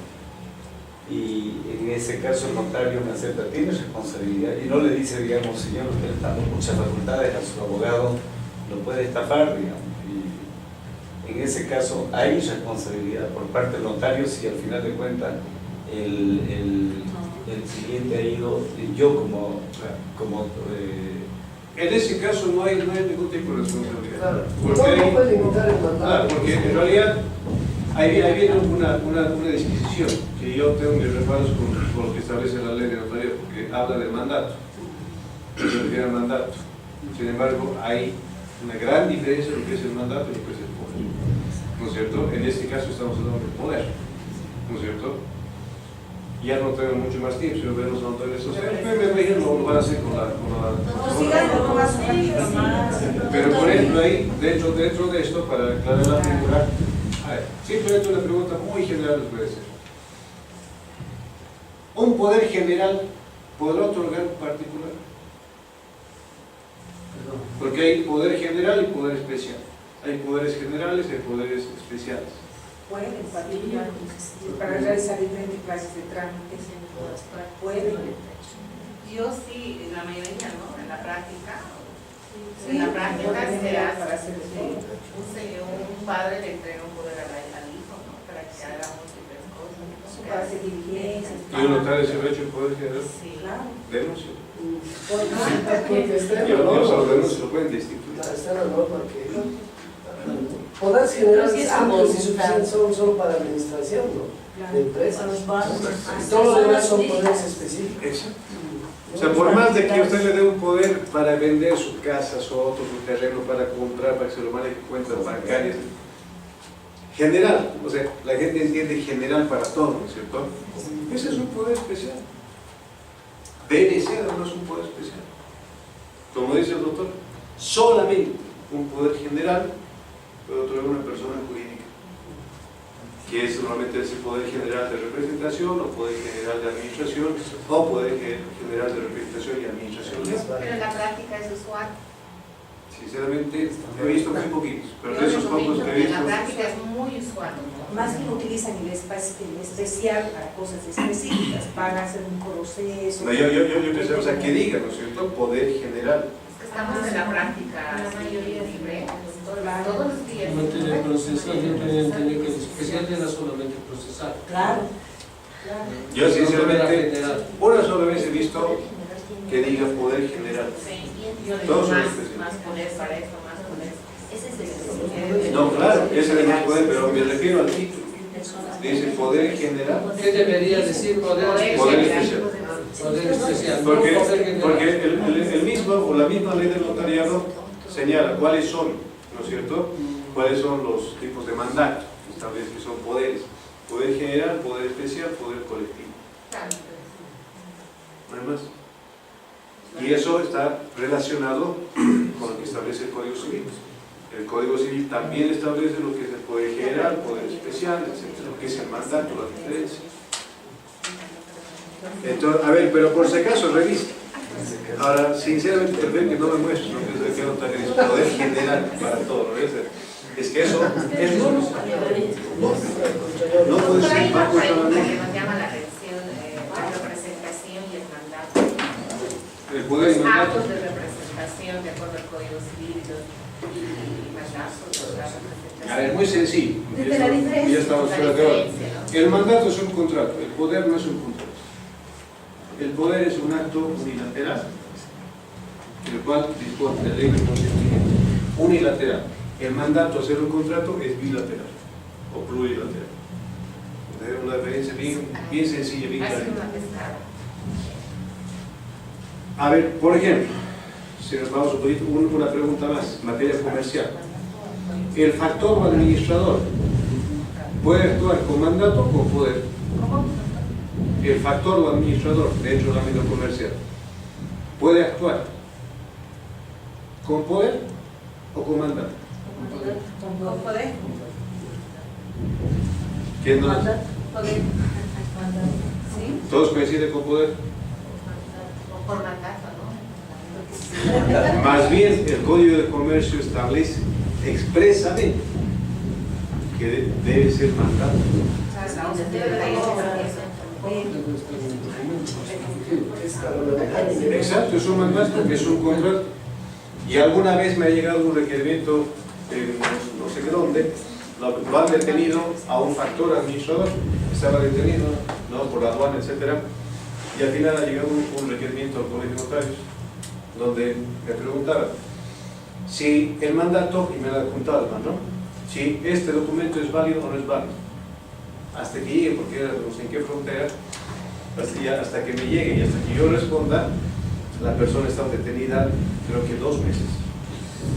Y en ese caso el notario me acepta, tiene responsabilidad y no le dice, digamos, señor, usted está dando muchas facultades a su abogado, lo puede estafar, digamos. Y en ese caso hay responsabilidad por parte del notario si al final de cuentas el cliente ha ido, yo como en ese caso no hay ningún tipo de responsabilidad. Claro, Porque no puede limitar el mandato. porque en realidad ahí viene una disquisición que yo tengo mis reparos con lo que establece la ley de notaría, porque habla del mandato, se refiere al mandato. Sin embargo, hay una gran diferencia entre lo que es el mandato y lo que es el poder, ¿no es cierto? En este caso estamos hablando del poder, ¿no es cierto? Ya no tengo mucho más tiempo, si no vemos los notorios sociales, pero lo van a hacer con la pero por ejemplo ahí, dentro de esto, para aclarar la figura, simplemente una pregunta muy general les voy a decir. ¿Un poder general podrá otorgar un particular? Porque hay poder general y poder especial. Hay poderes generales y hay poderes especiales. Pueden particular para realizar diferentes clases de trámites. Pueden. Yo sí, en la mayoría, ¿no? En la práctica. Sí, En la práctica se hace para hacer un padre le entrega un poder al hijo, ¿no? Para que haga múltiples cosas. para hacer diligencias. ¿Y un notario se lo ha hecho el poder general? Sí. Claro. Denuncia. Porque está en la Yo norma. solo denuncio, lo pueden destituir. Está en la norma que poderes generales amplios y suficientes son solo para administración, ¿no? De empresas. Todos los demás son poderes específicos. Exacto. O sea, por más de que usted le dé un poder para vender su casa, su auto, su terreno, para comprar, para que se lo maneje cuentas bancarias, general, o sea, la gente entiende general para todo, ¿no es cierto? Ese es un poder especial. Debe ser además un poder especial. Como dice el doctor, solamente un poder general puede otorgar una persona jurídica, que es normalmente ese poder general de representación, o poder general de administración, o poder general de representación y administración. Pero en la práctica es usual. Sinceramente, he visto muy poquitos, pero Yo de esos pocos que he en visto... la práctica es muy usual. Más que utilizan el especial para cosas específicas, para hacer un proceso. No, yo pensaba, o sea, que diga, ¿no es cierto? Poder general. Es que estamos en la práctica, la mayoría libre, todos los días. Materia procesal, yo tenía entendido que el especial era solamente procesal. Claro. Yo sinceramente, General. una sola vez he visto que diga poder general. Sí, yo digo Todos son más especiales. poder para esto, más poder. Ese es el No, claro, ese es más poder, pero me refiero al título. Dice poder general. ¿Qué debería decir poder Poder especial? especial. Poder especial. Porque, no poder general. porque el mismo o la misma ley del notariado señala cuáles son, ¿no es cierto? Cuáles son los tipos de mandato, establece que son poderes. Poder general, poder especial, poder colectivo. No hay más. Y eso está relacionado con lo que establece el Código Civil. El Código Civil también establece lo que es el poder general, poder especial, etc. Lo que es el mandato, la diferencia. Entonces, a ver, pero por si acaso, revisa. Ahora, sinceramente, te ven que no me muestro, no pienso que no tengo poder general para todo, ¿no es? Es que eso es nulo. No puede Por ahí ser una más pregunta cuestionable. que nos llama la atención, la representación y el mandato. El poder y Los mandato. actos de representación de acuerdo al Código Civil y mandatos de la representación. A ver, muy sencillo. Desde la diferencia. Ya estamos fuera de hora. El mandato es un contrato, el poder no es un contrato. El poder es un acto unilateral, el cual dispone de ley de consentimiento. Unilateral. El mandato, hacer un contrato, es bilateral o plurilateral. Es una diferencia bien sencilla, bien Ha clara. sido una pescada. A ver, por ejemplo, si nos vamos a pedir una pregunta más, materia comercial. ¿El factor o administrador puede actuar con mandato o con poder? El factor o administrador dentro del ámbito comercial puede actuar con poder o con mandato. Con poder. ¿Quién no? Poder. ¿Todos coinciden con poder? O por mandato, ¿no? Más bien, el Código de Comercio establece expresamente que debe ser mandato. Exacto, es un mandato, es un contrato. Y alguna vez me ha llegado un requerimiento en no sé qué dónde, lo han detenido a un factor administrador, estaba detenido, ¿no?, por la aduana, etc. Y al final ha llegado un requerimiento al Colegio de Notarios, donde me preguntaba si el mandato, y me lo ha apuntado, ¿no?, si este documento es válido o no es válido. Hasta que llegue, porque era no sé en qué frontera, hasta que me llegue y hasta que yo responda, la persona está detenida creo que 2 meses,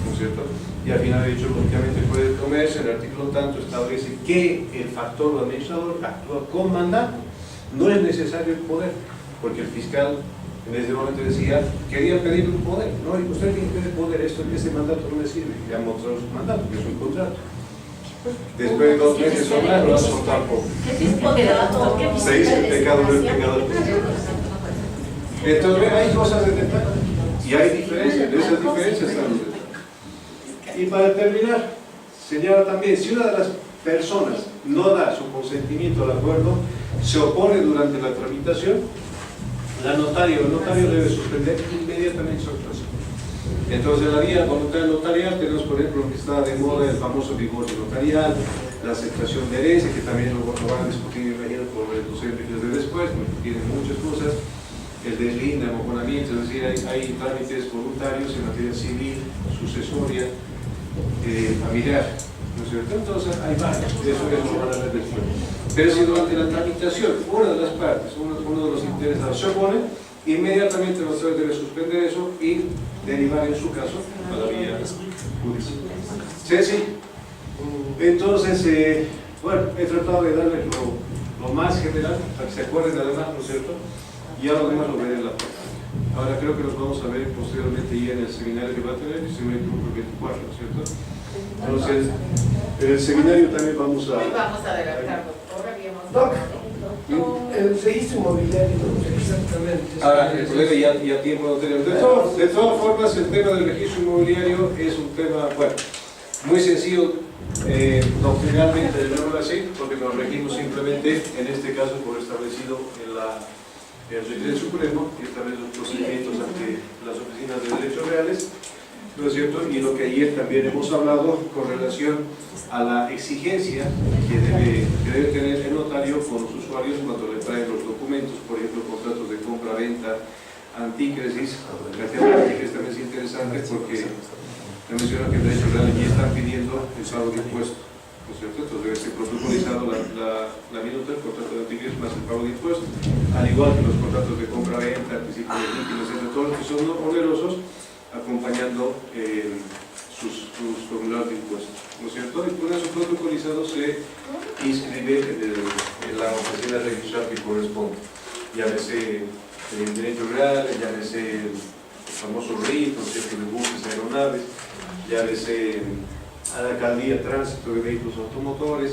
¿no es cierto? Y al final he dicho, lógicamente, el Código de Comercio, el artículo tanto establece que el factor o administrador actúa con mandato. No es necesario el poder, porque el fiscal en ese momento decía, quería pedir un poder, no, y usted tiene que pedir poder, ese mandato no me sirve, y le han mostrado su mandato, que es un contrato. Después de 2 meses o más, lo han soltado poco. ¿Qué tipo de dato? ¿Qué Se dice el pecado del pecador. Entonces, hay cosas de detalle, y hay diferencias, de esas diferencias están los detalles. Y para terminar, señala también, si una de las personas no da su consentimiento al acuerdo, se opone durante la tramitación, el notario debe suspender inmediatamente su actuación. Entonces, en la vía voluntaria notarial tenemos, por ejemplo, lo que está de moda, el famoso divorcio notarial, la aceptación de herencia, que también lo van a discutir, imagino, por los servicios de después, porque tienen muchas cosas, el deslinde, el mojonamiento, es decir, hay trámites voluntarios en materia civil, sucesoria, familiar, ¿no es cierto? Entonces, hay varios, eso lo van a ver después. Pero si durante la tramitación una de las partes, uno de los interesados se opone, inmediatamente el notario debe suspender eso y derivar en su caso a la vía judicial. Sí. Entonces, bueno, he tratado de darles lo más general, para que se acuerden además, ¿no es cierto? Y ahora demás lo veré en la práctica. Ahora creo que nos vamos a ver posteriormente ya en el seminario que va a tener, si me equivoco, el 24, ¿no es cierto? Entonces, en el seminario también vamos a... Hoy vamos a adelantar, doctor, habíamos El registro inmobiliario, exactamente. Ahora, el colega ya tiempo no tenemos. De todas formas, el tema del registro inmobiliario es un tema, bueno, muy sencillo doctrinalmente, de verlo así, porque nos regimos simplemente, en este caso, por establecido en el Tribunal Supremo, que establece los procedimientos ante las oficinas de derechos reales, ¿no es cierto? Y lo que ayer también hemos hablado con relación a la exigencia que debe tener el notario con los usuarios cuando le traen los documentos, por ejemplo, contratos de compra-venta, antícrisis. El tema de antícrisis también es interesante porque me mencionan que en derecho real ya están pidiendo el pago de impuestos, ¿no es cierto? Entonces debe ser protocolizado la minuta, el contrato de antícrisis más el pago de impuestos, al igual que los contratos de compra-venta, anticipo de líquidos, etc., todos los que son onerosos, acompañando sus formularios de impuestos, ¿no es cierto? Y con eso protocolizado se inscribe en la oficina registral que corresponde, llámese el derecho real, llámese el famoso RIF, ¿no es cierto?, de buses, aeronaves, llámese a la alcaldía tránsito de vehículos automotores,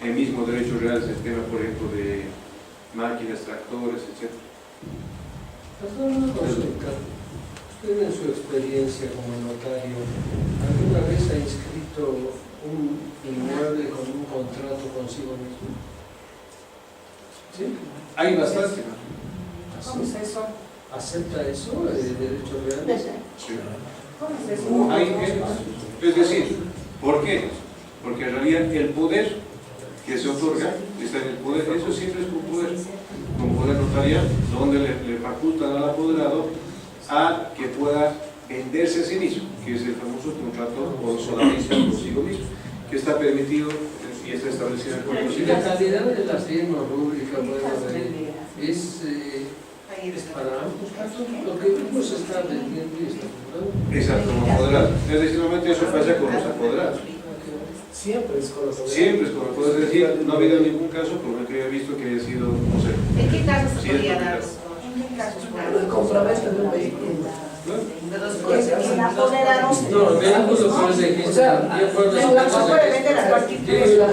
el mismo derecho real es el tema, por ejemplo, de máquinas, tractores, etc. Una consulta. Usted en su experiencia como notario, ¿alguna vez ha inscrito un inmueble con un contrato consigo mismo? ¿Sí? Hay bastante. ¿Cómo es eso? ¿Acepta eso el derecho real? Sí. ¿Cómo es eso? Es decir, ¿por qué? Porque en realidad el poder que se otorga está en el poder, eso siempre es con poder notarial, donde le facultan al apoderado a que pueda venderse a sí mismo, que es el famoso contrato o solamente consigo mismo, que está permitido y está establecido en el Código Civil. La calidad de la firma pública es para ambos casos lo que uno se está vendiendo y está comprando. Exacto, como apoderado. Es decir, normalmente eso pasa con los apoderados. Siempre es con los apoderados. Siempre es como puedes decir, no ha habido ningún caso por el que haya visto que haya sido, no sé. ¿En qué casos se podría dar? ¿En qué casos? El compraventa de un vehículo. De los El apoderado. No, el vehículo puede decir, O sea, de acuerdo a la puede vender a cualquier precio.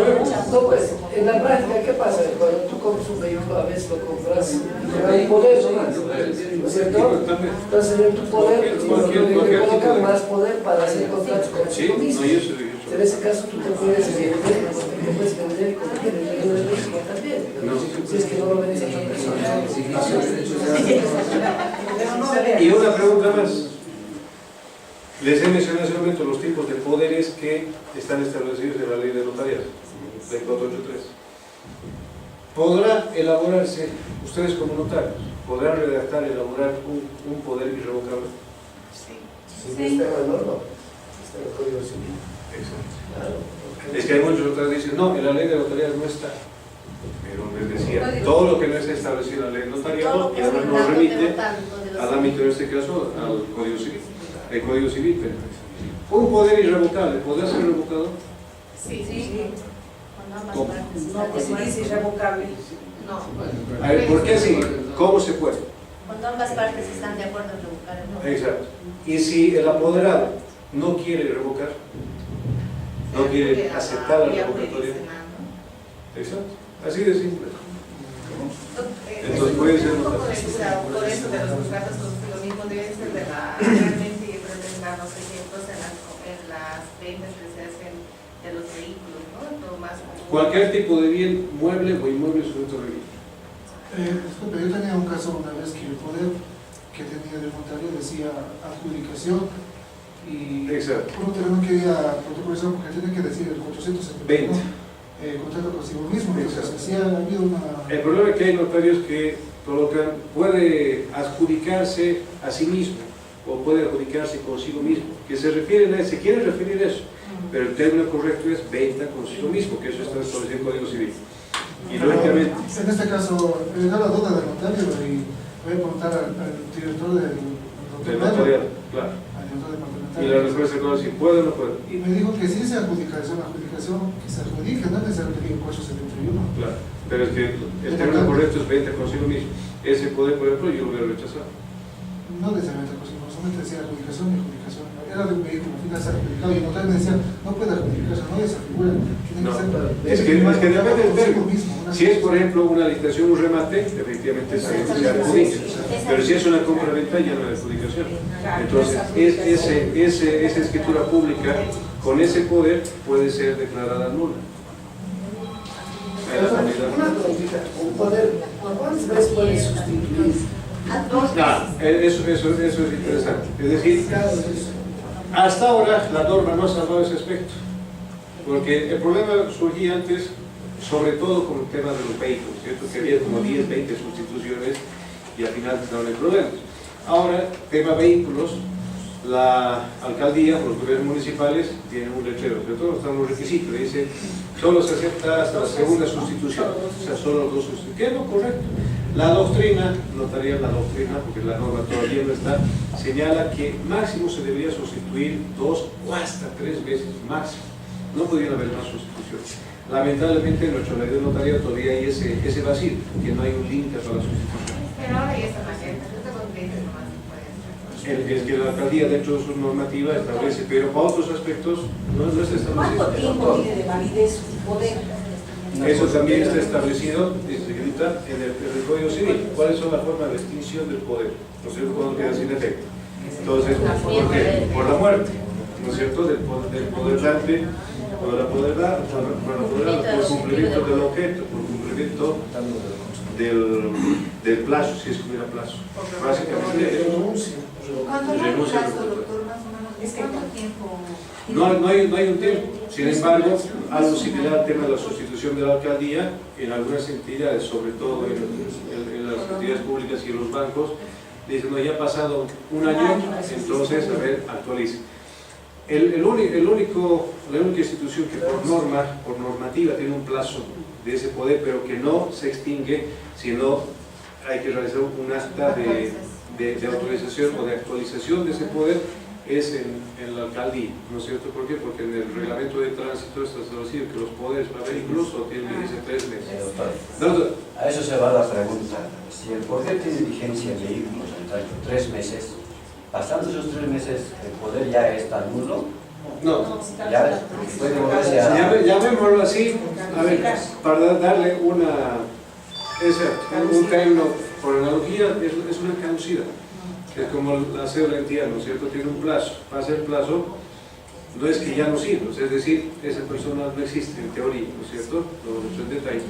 No, pues, en la práctica, ¿qué pasa? Cuando tú compras un vehículo, a veces lo compras y te da un poder, ¿no es cierto? Entonces, en tu poder, te colocan más poder para hacer contratos consigo mismo. En ese caso, tú te puedes vender y convertir en el de México también. Si es que no lo vendes a otra persona. Y una pregunta más. Les he mencionado hace un momento los tipos de poderes que están establecidos en la ley de notariado, del 483. ¿Podrá elaborarse, ustedes como notarios, podrán redactar, elaborar un poder irrevocable? Sí. Está en la norma, está en el Código Civil. Exacto. Claro. Es que hay muchos notarios que dicen, no, en la ley de notariado no está. Pero les decía, todo lo que no está establecido en la ley de notariado nos remite al ámbito, en este caso, al Código Civil. El Código Civil, un poder irrevocable, ¿podrá ser revocado? Sí, sí. ¿Cómo? No, pues si dice irrevocable. No. A ver, ¿por qué así? ¿Cómo se puede? Cuando ambas partes están de acuerdo en revocar el no. Exacto. Y si el apoderado no quiere revocar, no quiere aceptar la revocatoria. Exacto. Así de simple. Entonces puede ser un poco de por eso de los contratos consigo mismo deben ser de realmente yo creo que están los ejemplos en las ventas que se hacen de los vehículos, ¿no? Todo más cualquier tipo de bien mueble o inmueble sujeto a registro. Disculpe, yo tenía un caso una vez que el poder que tenía del notario decía adjudicación y Exacto. un terreno que había protocolizado porque tenía que decir el 471 contrato consigo mismo. Entonces, sí ha habido una... El problema es que hay notarios que colocan, puede adjudicarse a sí mismo o puede adjudicarse consigo mismo, que se refieren a, se quiere referir a eso, pero el término correcto es venta consigo mismo, que eso está establecido en el Código Civil. Y lógicamente... En este caso, me da la duda del notario y voy a preguntar al director del notariado, claro. Al director departamental. Y la respuesta es no, si puede o no puede. Y me dijo que sí se adjudicación, la adjudicación que se adjudique, no es necesario que diga 471. Claro, pero es que el término correcto es venta consigo mismo. Ese poder, por ejemplo, yo lo voy a rechazar. No necesariamente consigo, solamente decía adjudicación y adjudicación. Era de un vehículo, al final se ha adjudicado y el notario me decía, no puede adjudicarse, no hay esa figura. Tiene No, que es que depende del término. mismo. Si es, por ejemplo, una licitación, un remate, efectivamente se adjudica. Pero si es una compra-venta, ya no hay adjudicación. Entonces, esa escritura pública, con ese poder, puede ser declarada nula. Una preguntita, un poder, ¿cuántas veces puede sustituir? Eso es interesante. Es decir, Hasta ahora la norma no ha salvado ese aspecto, porque el problema surgía antes, sobre todo con el tema de los vehículos, ¿cierto? Que había como 10, 20 sustituciones y al final no hay problemas. Ahora, tema vehículos, la alcaldía o los gobiernos municipales tienen un letrero, ¿cierto? Están los requisitos, dice, solo se acepta hasta la segunda sustitución, o sea, solo dos sustituciones. ¿Qué es lo correcto? La doctrina, notaría la doctrina, porque la norma todavía no está, señala que máximo se debería sustituir 2 o hasta 3 veces máximo. No podrían haber más sustituciones. Lamentablemente en nuestra ley de notaría todavía hay ese vacío, que no hay un límite para la sustitución. Pero ahora ya está más cerca, yo tengo 20 nomás que puede hacer. Es que la alcaldía dentro de su normativa establece, pero para otros aspectos no está establecido. ¿Cuánto tiempo tiene de validez su poder? Eso también está establecido, señorita, en el Código Civil. ¿Cuáles son las formas de extinción del poder? ¿No es cierto? Cuando queda sin efecto. Entonces, ¿por qué? Por la muerte, ¿no es cierto? Del poder dante, por la poder dar, por cumplimiento del objeto, por cumplimiento del plazo, si es que hubiera plazo. Básicamente, ¿Cuánto es el plazo, doctor, más o menos? ¿Cuánto tiempo? no hay un tiempo. Sin embargo, algo similar al tema de la sustitución de la alcaldía, en algunas entidades, sobre todo en las entidades públicas y en los bancos, dicen, no, ya ha pasado un año, entonces, a ver, actualice. La única institución que por normativa tiene un plazo de ese poder, pero que no se extingue, sino hay que realizar un acta de autorización o de actualización de ese poder, es en la alcaldía, ¿no es cierto? ¿Por qué? Porque en el reglamento de tránsito está establecido que los poderes para vehículos solo tienen vigencia 3 meses. Doctor, a eso se va la pregunta. Si el poder tiene vigencia en vehículos, en tanto 3 meses, pasando esos 3 meses, ¿el poder ya está nulo? No. Ya puede volverse a... Llamémoslo así, a ver, para darle un término, por analogía, es una caducidad. Es como la cédula de entidad, ¿no es cierto? Tiene un plazo. Pasa el plazo, no es que ya no sirve, es decir, esa persona no existe en teoría, ¿no es cierto? No es en detalle,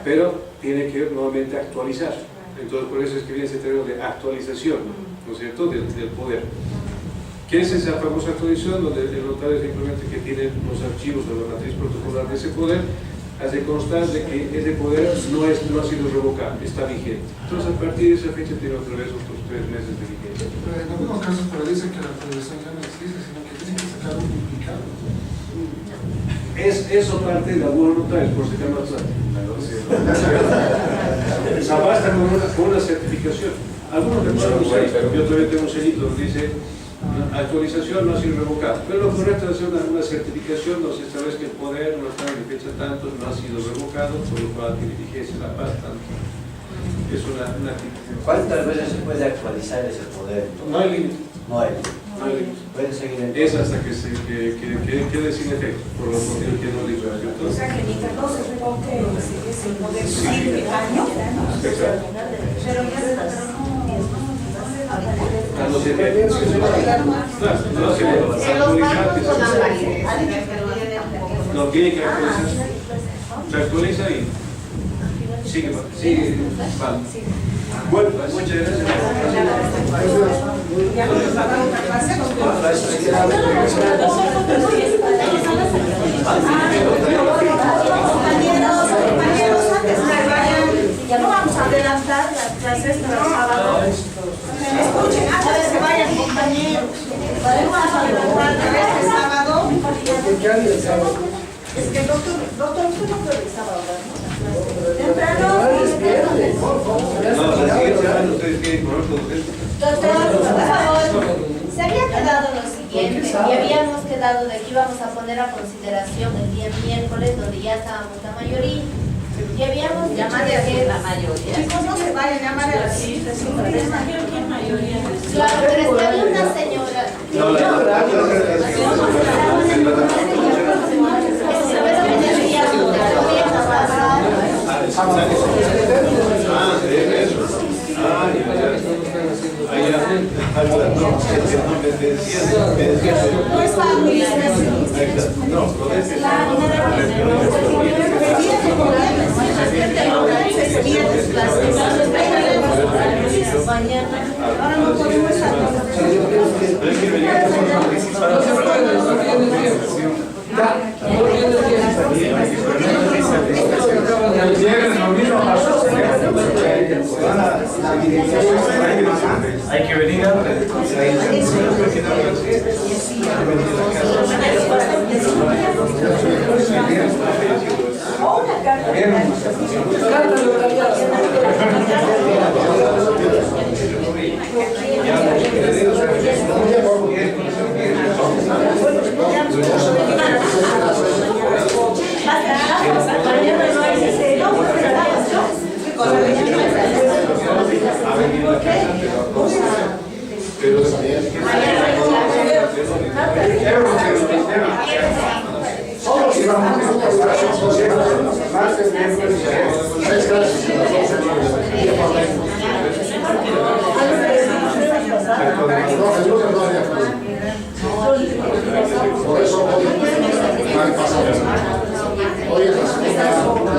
pero tiene que nuevamente actualizar. Entonces, por eso es que viene ese término de actualización, ¿no es cierto?, del poder. ¿Qué es esa famosa actualización? Donde el notario simplemente que tiene los archivos o la matriz protocolar de ese poder, hace constar de que ese poder no ha sido revocado, está vigente. Entonces, a partir de esa fecha tiene otra vez otros 3 meses de vigencia. Pero en algunos casos, pero dicen que la actualización ya no existe, sino que tienen que sacar un duplicado. Eso parte de algunos notarios, por sacar más plata. Basta con una certificación. Algunos le ponen un sello, yo todavía tengo un sellito donde dice actualización no ha sido revocada. Pero lo correcto es hacer una certificación donde se establece que el poder no está en fecha tanto, no ha sido revocado, por lo cual tiene vigencia la paz tanto. Es una ¿Cuántas veces se puede actualizar ese poder? No hay límite. No hay límite. Puede seguir en... Es hasta que quede sin efecto, por lo que no digo. O sea que mientras no se revoque ese poder sirve año, Exacto. Pero ya se No se ve. No se ve. En los bancos no dan validez. No tiene que actualizar. Se actualiza y sigue. Vale. Bueno, muchas gracias. ya no nos va a dar otra clase, compañeros, antes que vayan, ya no vamos a adelantar las clases para el sábado. Escuchen, antes de que vayan, compañeros, vamos a adelantar el sábado. Es que doctor, usted no puede el sábado, ¿no? Temprano. No, la siguiente semana ustedes tienen con otro docente. Doctor, por favor, se había quedado lo siguiente, y habíamos quedado de que íbamos a poner a consideración el día miércoles, donde ya estábamos la mayoría, y habíamos llamado a que la mayoría. Chicos, no se vayan a llamar a la siguiente. ¿Quién mayoría? Claro, pero es que había una señora. No, No es fácil. Mañana. Ahora no podemos estar. tiempo. Pero es que venía con participación. No se puede, no tiene tiempo. Ya, no tiene Hay que venir antes. Por eso hoy no hay pasado. Hoy es la segunda